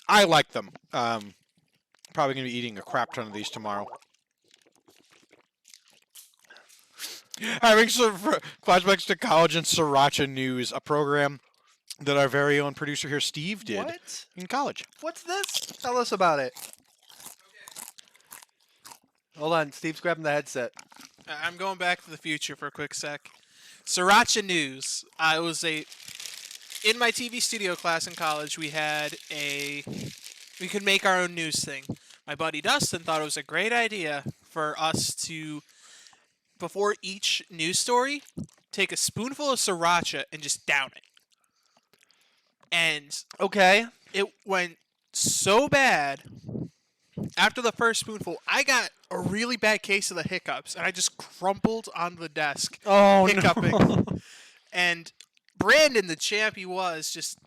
I like them. Probably going to be eating a crap ton of these tomorrow. Having some flashbacks to college and sriracha news, a program that our very own producer here, Steve, did What? in college. What's this? Tell us about it. Hold on, Steve's grabbing the headset. I'm going back to the future for a quick sec. Sriracha news. In my TV studio class in college, we could make our own news thing. My buddy Dustin thought it was a great idea for us to, before each news story, take a spoonful of sriracha and just down it. And Okay. it went so bad. After the first spoonful, I got a really bad case of the hiccups, and I just crumpled on the desk, hiccuping. No. And Brandon, the champ he was, just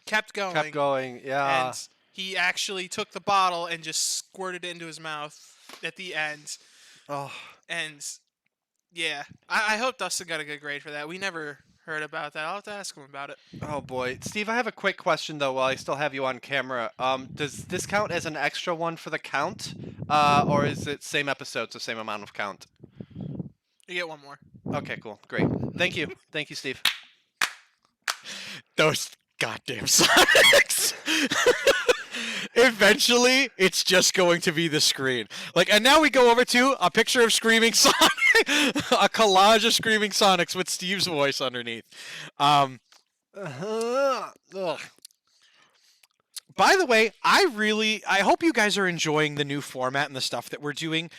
kept going. Kept going, yeah. And he actually took the bottle and just squirted it into his mouth at the end. Oh. And yeah, I hope Dustin got a good grade for that. We never heard about that. I'll have to ask him about it. Oh boy, Steve, I have a quick question though. While I still have you on camera, does this count as an extra one for the count, or is it same episode, so same amount of count? You get one more. Okay, cool, great. Thank you, Steve. Those goddamn Sonics. Eventually, it's just going to be the screen. Like, and now we go over to a picture of Screaming Sonic, a collage of Screaming Sonics with Steve's voice underneath. Ugh. By the way, I hope you guys are enjoying the new format and the stuff that we're doing.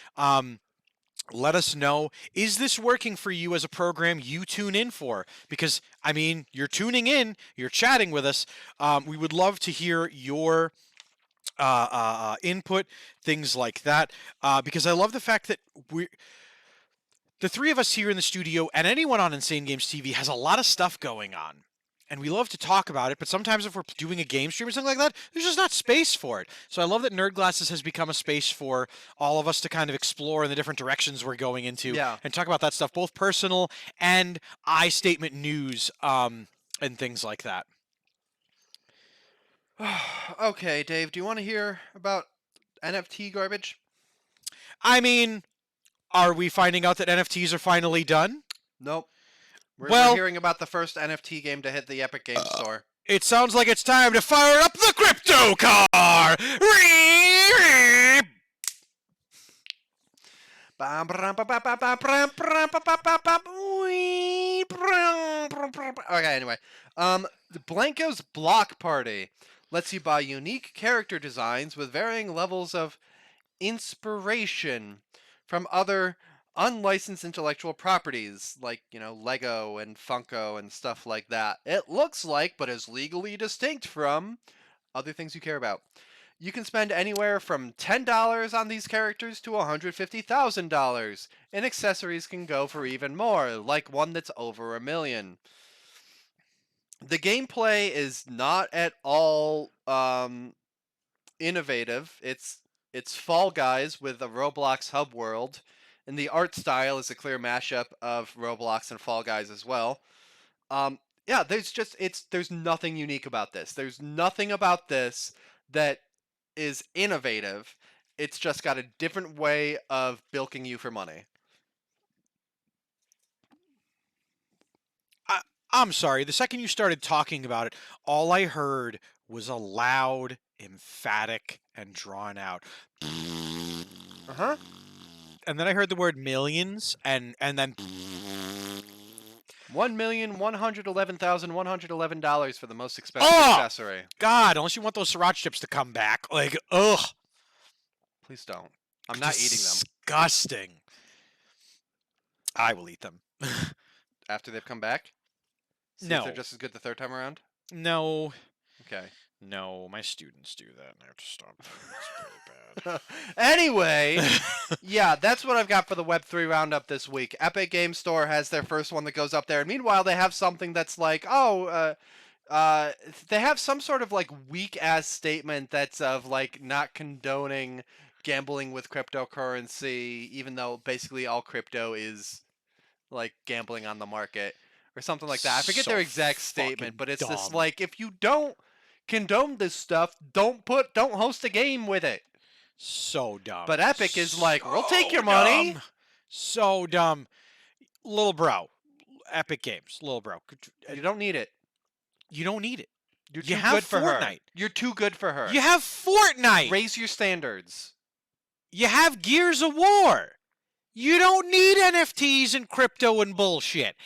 Let us know, is this working for you as a program you tune in for? Because, I mean, you're tuning in, you're chatting with us. We would love to hear your input, things like that, because I love the fact that the three of us here in the studio and anyone on Insane Games TV has a lot of stuff going on. And we love to talk about it, but sometimes if we're doing a game stream or something like that, there's just not space for it. So I love that Nerd Glasses has become a space for all of us to kind of explore in the different directions we're going into and talk about that stuff, both personal and I-statement news and things like that. Okay, Dave, do you want to hear about NFT garbage? I mean, are we finding out that NFTs are finally done? Nope. We're Well- hearing about the first NFT game to hit the Epic Game Store. It sounds like it's time to fire up the crypto car! Okay, anyway. Blanco's Block Party lets you buy unique character designs with varying levels of inspiration from other unlicensed intellectual properties like, Lego and Funko and stuff like that. It looks like, but is legally distinct from other things you care about. You can spend anywhere from $10 on these characters to $150,000, and accessories can go for even more, like one that's over $1 million. The gameplay is not at all innovative. It's Fall Guys with a Roblox hub world, and the art style is a clear mashup of Roblox and Fall Guys as well. Yeah, there's nothing unique about this. There's nothing about this that is innovative. It's just got a different way of bilking you for money. I'm sorry, the second you started talking about it, all I heard was a loud, emphatic, and drawn out. Uh-huh. And then I heard the word millions, and then $1,111,111 for the most expensive Oh! accessory. God, unless you want those sriracha chips to come back, like, ugh. Please don't. I'm not eating them Disgusting. I will eat them. after they've come back. See if No. they're just as good the third time around. No. Okay. No, my students do that, and I have to stop them. It's really bad. Anyway, yeah, that's what I've got for the Web3 Roundup this week. Epic Game Store has their first one that goes up there. And meanwhile, they have something that's like, they have some sort of like weak-ass statement that's of like not condoning gambling with cryptocurrency, even though basically all crypto is like gambling on the market or something like that. I forget So their exact fucking statement, but it's this dumb. like, if you don't condone this stuff, don't host a game with it. So dumb. But Epic is like, we'll take So your money. dumb. So dumb. Little bro. Epic Games. Little bro. You don't need it. You don't need it. You're You too have good for her. Fortnite. You're too good for her. You have Fortnite. Raise your standards. You have Gears of War. You don't need NFTs and crypto and bullshit.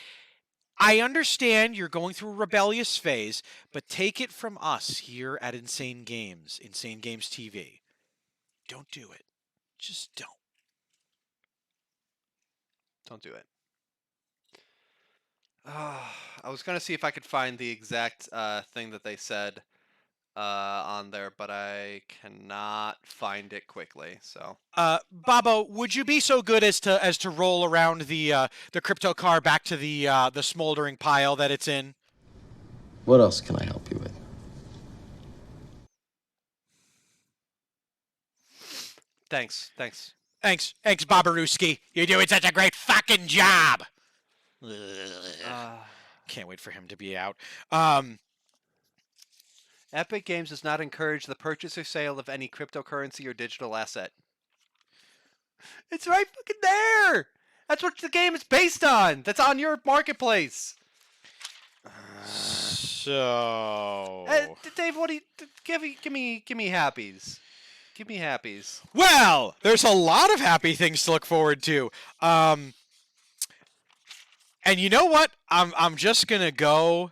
I understand you're going through a rebellious phase, but take it from us here at Insane Games TV. Don't do it. Just don't. Don't do it. I was going to see if I could find the exact thing that they said on there, but I cannot find it quickly. So, Babo, would you be so good as to roll around the crypto car back to the smoldering pile that it's in? What else can I help you with? thanks. Thanks, Bobarooski. You're doing such a great fucking job. can't wait for him to be out. Epic Games does not encourage the purchase or sale of any cryptocurrency or digital asset. It's right fucking there. That's what the game is based on. That's on your marketplace. So, Dave, what do you give me happies? Give me happies. well, there's a lot of happy things to look forward to. And you know what? I'm just gonna go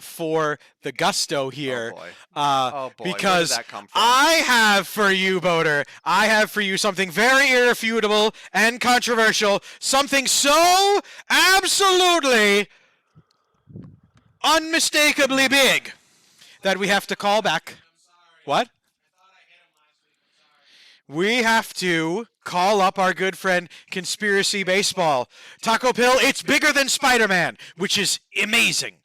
for the gusto here. Oh boy. Because Where did that come from? I have for you, Boater, I have for you something very irrefutable and controversial, something so absolutely unmistakably big that we have to call back. What? We have to call up our good friend Conspiracy Baseball. Taco Pill, it's bigger than Spider-Man, which is amazing.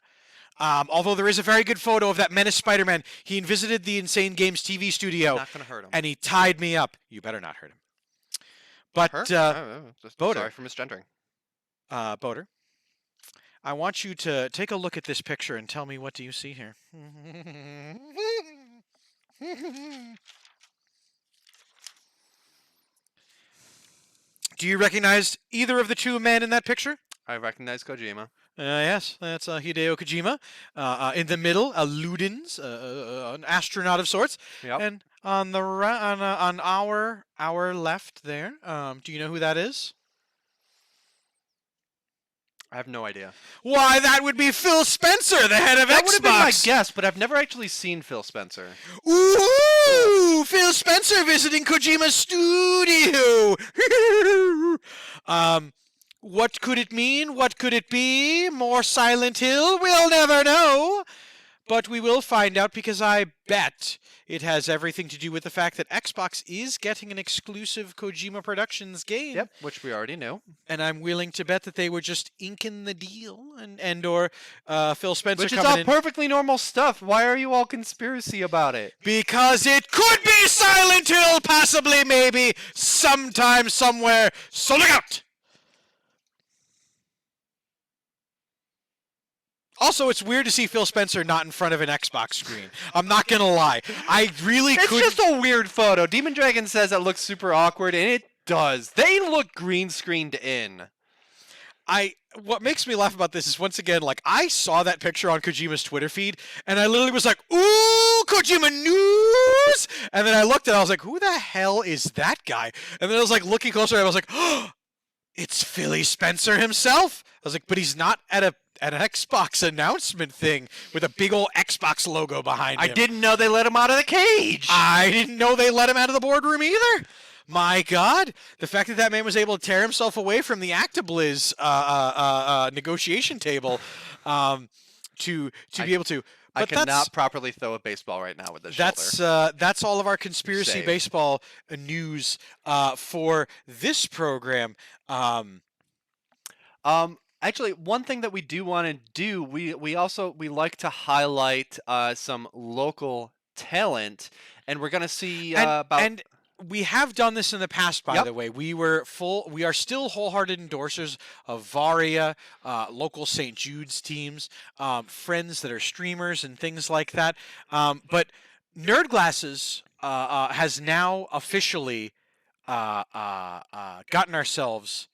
Although there is a very good photo of that menace Spider-Man. He visited the Insane Games TV studio. Not gonna hurt him. And he tied me up. You better not hurt him. But, Boater. Sorry for misgendering. Boater, I want you to take a look at this picture and tell me, what do you see here? Do you recognize either of the two men in that picture? I recognize Kojima. Yes, that's Hideo Kojima. In the middle, a Ludens, an astronaut of sorts. Yep. And on the on our left there, do you know who that is? I have no idea. Why, that would be Phil Spencer, the head of That Xbox. would have been my guess, but I've never actually seen Phil Spencer. Ooh, Phil Spencer visiting Kojima's studio. What could it mean? What could it be? More Silent Hill? We'll never know. But we will find out, because I bet it has everything to do with the fact that Xbox is getting an exclusive Kojima Productions game. Yep, which we already knew. And I'm willing to bet that they were just inking the deal, or Phil Spencer Which is coming all in. perfectly normal stuff. Why are you all conspiracy about it? Because it could be Silent Hill, possibly, maybe, sometime, somewhere. So look out! Also, it's weird to see Phil Spencer not in front of an Xbox screen. I'm not going to lie. I really couldn't... It's just a weird photo. Demon Dragon says it looks super awkward, and it does. They look green screened in. What makes me laugh about this is, once again, like, I saw that picture on Kojima's Twitter feed, and I literally was like, ooh, Kojima news! And then I looked and I was like, who the hell is that guy? And then I was like, looking closer, and I was like, oh, it's Philly Spencer himself. I was like, but he's not at an Xbox announcement thing with a big old Xbox logo behind him. I didn't know they let him out of the cage. I didn't know they let him out of the boardroom either. My God, the fact that man was able to tear himself away from the Actibliz negotiation table to be able to. But I cannot properly throw a baseball right now with this shoulder. That's all of our conspiracy Save. baseball news for this program. Actually, one thing that we do want to do, we like to highlight some local talent, and we're gonna see and we have done this in the past, by Yep. the way. We are still wholehearted endorsers of Varia, local St. Jude's teams, friends that are streamers and things like that. But Nerd Glasses has now officially gotten ourselves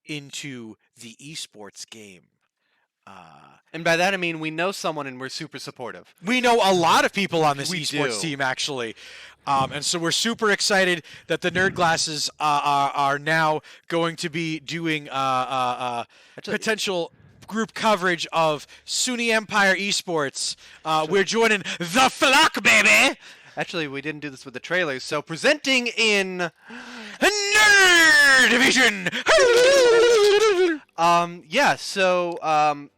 into the esports game. and by that I mean we know someone and we're super supportive. We know a lot of people on this We esports do. team, actually. And so we're super excited that the Nerd Glasses are now going to be doing potential group coverage of SUNY Empire Esports. We're joining the flock, baby! Actually, we didn't do this with the trailers, so presenting in Nerd Division!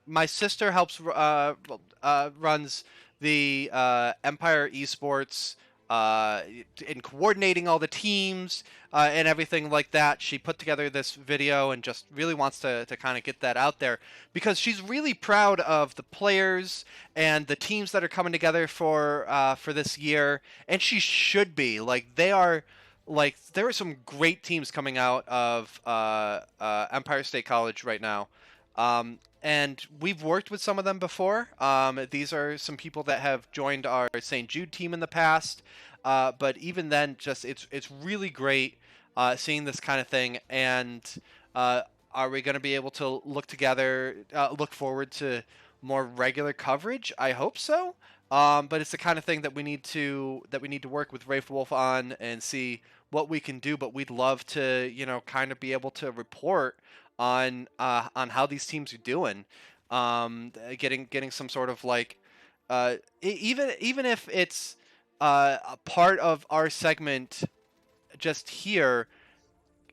my sister helps runs the Empire Esports in coordinating all the teams and everything like that. She put together this video and just really wants to kind of get that out there because she's really proud of the players and the teams that are coming together for this year, and she should be. There are some great teams coming out of Empire State College right now. And we've worked with some of them before. These are some people that have joined our St. Jude team in the past. But even then, just it's really great seeing this kind of thing. And are we going to be able to look forward to more regular coverage? I hope so. But it's the kind of thing that we need to work with Rafe Wolf on and see what we can do. But we'd love to, kind of be able to report on how these teams are doing, getting some sort of like, even if it's a part of our segment just here,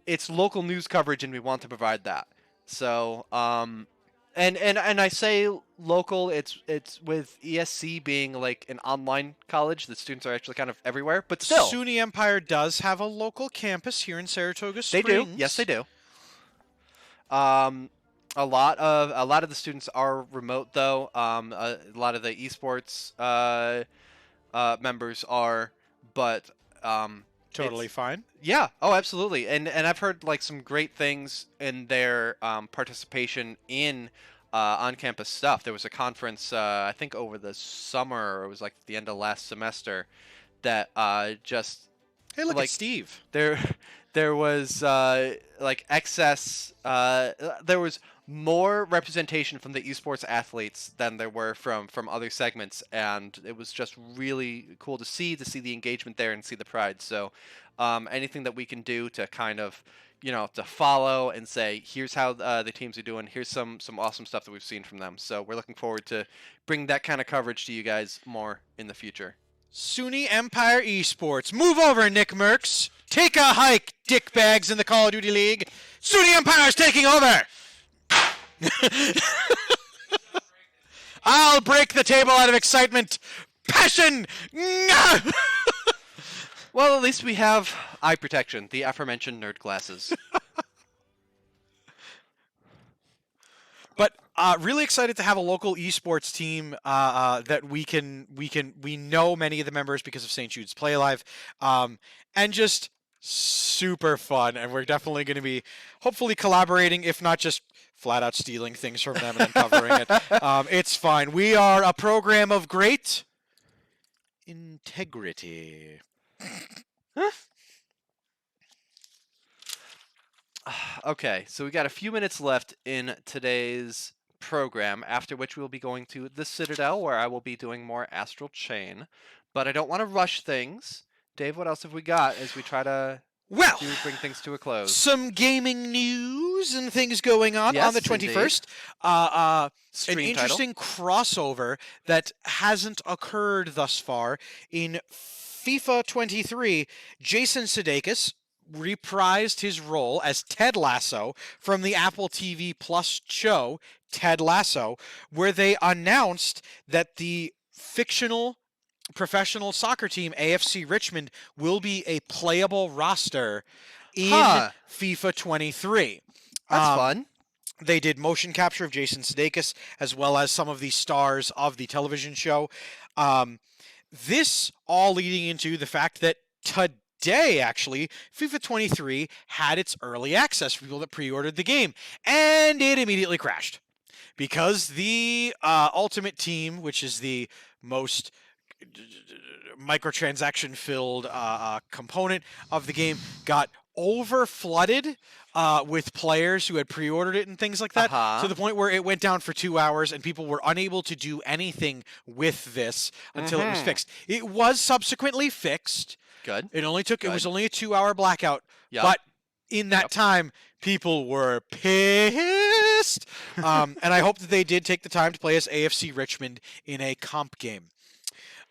it's local news coverage, and we want to provide that. So, and I say local, it's with ESC being like an online college. The students are actually kind of everywhere, but still, SUNY Empire does have a local campus here in Saratoga they Springs. do. Yes, they do. A lot of the students are remote though. A lot of the esports members are, but Totally it's- fine. Yeah. Oh, absolutely. And I've heard like some great things in their participation in on-campus stuff. There was a conference I think over the summer, or it was like the end of last semester, that just Hey, look like at Steve. there was like excess. There was more representation from the esports athletes than there were from other segments, and it was just really cool to see the engagement there and see the pride. So anything that we can do to kind of to follow and say, here's how the teams are doing, here's some awesome stuff that we've seen from them. So we're looking forward to bringing that kind of coverage to you guys more in the future. SUNY Empire Esports. Move over, Nick Merckx. Take a hike, dickbags in the Call of Duty League. SUNY Empire's taking over. I'll break the table out of excitement. Passion. Well, at least we have eye protection, the aforementioned nerd glasses. But really excited to have a local esports team that we know many of the members because of St. Jude's Play Live, and just super fun. And we're definitely going to be hopefully collaborating, if not just flat out stealing things from them and then covering it. It's fine. We are a program of great integrity. Okay, so we got a few minutes left in today's program, after which we'll be going to the Citadel, where I will be doing more Astral Chain. But I don't want to rush things. Dave, what else have we got as we try to Well, bring things to a close? some gaming news and things going on Yes, the 21st. An Stream title. interesting crossover that hasn't occurred thus far. In FIFA 23, Jason Sudeikis reprised his role as Ted Lasso from the Apple TV Plus show Ted Lasso, where they announced that the fictional professional soccer team AFC Richmond will be a playable roster in FIFA 23. That's fun. They did motion capture of Jason Sudeikis as well as some of the stars of the television show. This all leading into the fact that today, actually, FIFA 23 had its early access for people that pre-ordered the game, and it immediately crashed because the Ultimate Team, which is the most microtransaction-filled component of the game, got over-flooded with players who had pre-ordered it and things like that, to the point where it went down for 2 hours and people were unable to do anything with this until it was fixed. It was subsequently fixed. Good. It was only a 2-hour blackout, but in that time, people were pissed. And I hope that they did take the time to play as AFC Richmond in a comp game.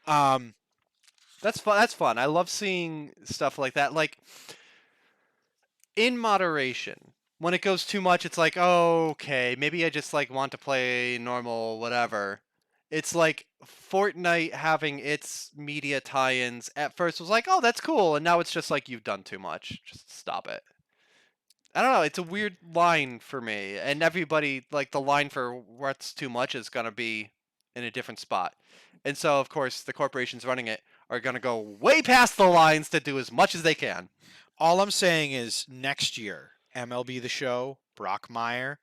That's fun. That's fun. I love seeing stuff like that. Like, in moderation. When it goes too much, it's like, oh, okay, maybe I just like want to play normal, whatever. It's like Fortnite having its media tie-ins at first was like, oh, that's cool, and now it's just like, you've done too much. Just stop it. I don't know. It's a weird line for me, and everybody, like, the line for what's too much is gonna be in a different spot. And so, of course, the corporations running it are gonna go way past the lines to do as much as they can. All I'm saying is next year, MLB The Show, Brockmire.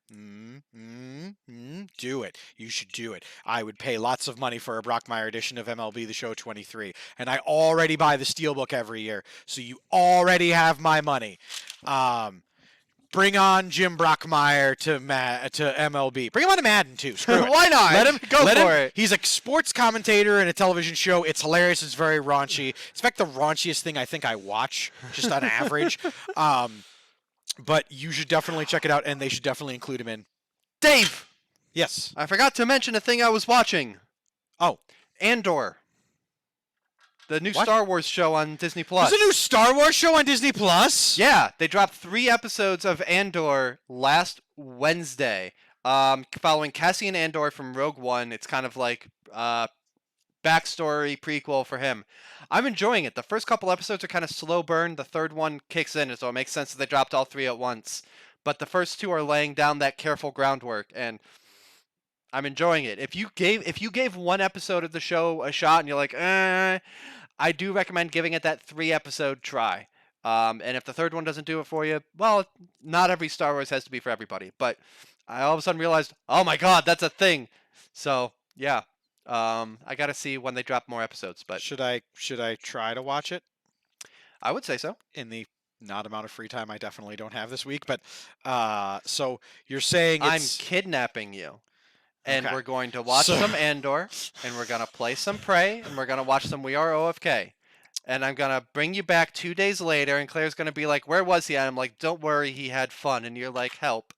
Do it. You should do it. I would pay lots of money for a Brockmire edition of MLB The Show 23. And I already buy the Steelbook every year, so you already have my money. Bring on Jim Brockmire to MLB. Bring him on to Madden, too. Screw it. Why not? Let him Go for it. He's a sports commentator in a television show. It's hilarious. It's very raunchy. It's in fact the raunchiest thing I think I watch, just on average. But you should definitely check it out, and they should definitely include him in. Dave, Yes. I forgot to mention a thing I was watching. Oh. Andor. The new What? Star Wars show on Disney Plus. There's a new Star Wars show on Disney Plus? Yeah, they dropped 3 episodes of Andor last Wednesday. Following Cassian Andor from Rogue One. It's kind of like backstory prequel for him. I'm enjoying it. The first couple episodes are kind of slow burn. The third one kicks in, so it makes sense that they dropped all 3 at once. But the first 2 are laying down that careful groundwork, and I'm enjoying it. If you gave 1 episode of the show a shot and you're like, I do recommend giving it that 3-episode try. And if the third one doesn't do it for you, well, not every Star Wars has to be for everybody. But I all of a sudden realized, oh my God, that's a thing. So yeah, I gotta see when they drop more episodes. But Should I try to watch it I would say so. in the not amount of free time I definitely don't have this week? But so you're saying I'm it's kidnapping you. And Okay. we're going to watch So- some Andor, and we're going to play some Prey, and we're going to watch some We Are OFK. And I'm going to bring you back 2 days later, and Claire's going to be like, where was he? And I'm like, don't worry, he had fun. And you're like, help.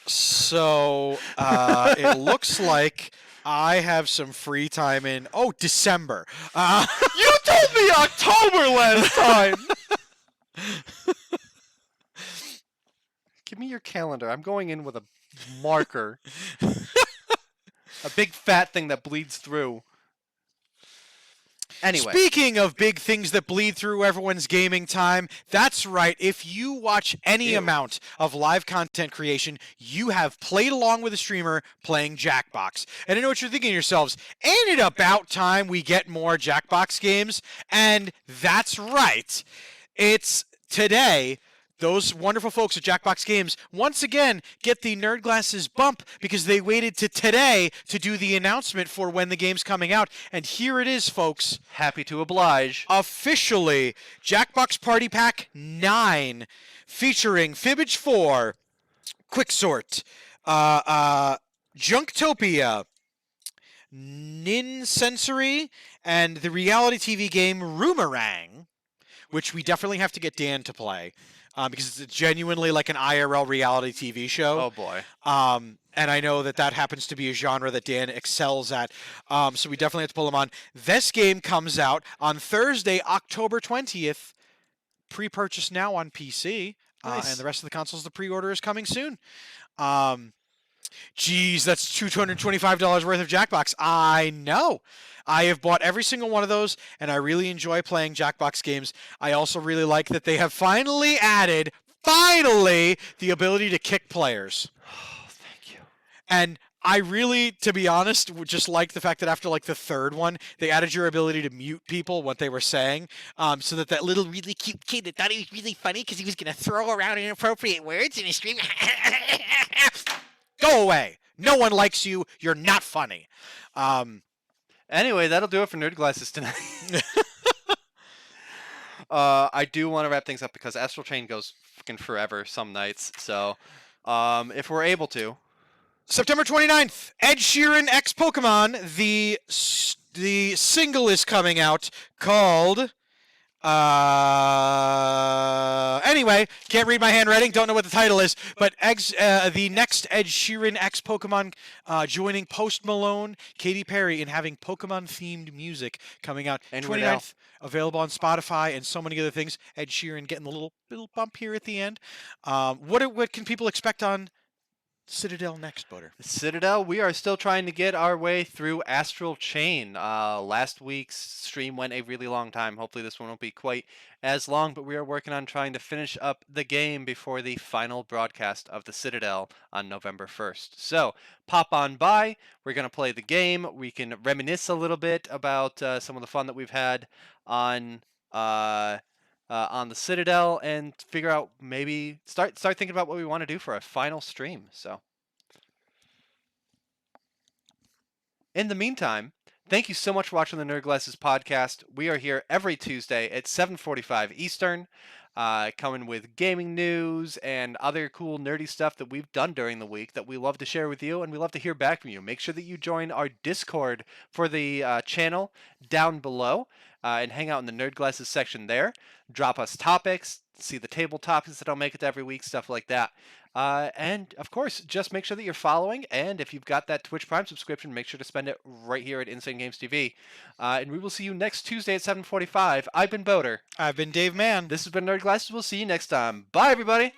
So it looks like I have some free time in December. You told me October last time! Give me your calendar. I'm going in with a marker. A big fat thing that bleeds through. Anyway. Speaking of big things that bleed through everyone's gaming time, that's right. If you watch any Ew. amount of live content creation, you have played along with a streamer playing Jackbox. And I know what you're thinking to yourselves, ain't it about time we get more Jackbox games? And that's right. It's today. Those wonderful folks at Jackbox Games once again get the Nerd Glasses bump because they waited to today to do the announcement for when the game's coming out. And here it is, folks. Happy to oblige. Officially, Jackbox Party Pack 9, featuring Fibbage 4, Quicksort, Junktopia, Nin Sensory, and the reality TV game Roomerang, which we definitely have to get Dan to play. Because it's genuinely like an IRL reality TV show. Oh boy. And I know that happens to be a genre that Dan excels at. So we definitely have to pull him on. This game comes out on Thursday, October 20th. Pre-purchase now on PC. Nice. And the rest of the consoles, the pre-order is coming soon. Geez, that's $225 worth of Jackbox. I know. I have bought every single one of those, and I really enjoy playing Jackbox games. I also really like that they have finally added, the ability to kick players. Oh, thank you. And I really, to be honest, would just like the fact that after like the third one, they added your ability to mute people, what they were saying, so that little really cute kid that thought he was really funny because he was going to throw around inappropriate words in his stream. Go away. No one likes you. You're not funny. Anyway, that'll do it for Nerd Glasses tonight. I do want to wrap things up because Astral Chain goes fucking forever some nights. So, if we're able to. September 29th, Ed Sheeran X Pokemon. The single is coming out called... Anyway, can't read my handwriting, don't know what the title is, but the next Ed Sheeran X Pokemon joining Post Malone, Katy Perry, and having Pokemon-themed music coming out. And 29th, available on Spotify and so many other things. Ed Sheeran getting the little bump here at the end. What can people expect on Citadel next, Butter? Citadel, we are still trying to get our way through Astral Chain. Last week's stream went a really long time. Hopefully this one won't be quite as long, but we are working on trying to finish up the game before the final broadcast of the Citadel on November 1st. So pop on by. We're going to play the game. We can reminisce a little bit about some of the fun that we've had on on the Citadel and figure out maybe start thinking about what we want to do for a final stream. So in the meantime, thank you so much for watching the Nerd Glasses podcast. We are here every Tuesday at 7:45 Eastern, coming with gaming news and other cool nerdy stuff that we've done during the week that we love to share with you, and we love to hear back from you. Make sure that you join our Discord for the channel down below and hang out in the Nerd Glasses section there. Drop us topics, see the table topics that I'll make it every week, stuff like that. And of course, just make sure that you're following. And if you've got that Twitch Prime subscription, make sure to spend it right here at Insane Games TV. And we will see you next Tuesday at 7:45. I've been Boater. I've been Dave Mann. This has been Nerd Glasses. We'll see you next time. Bye, everybody.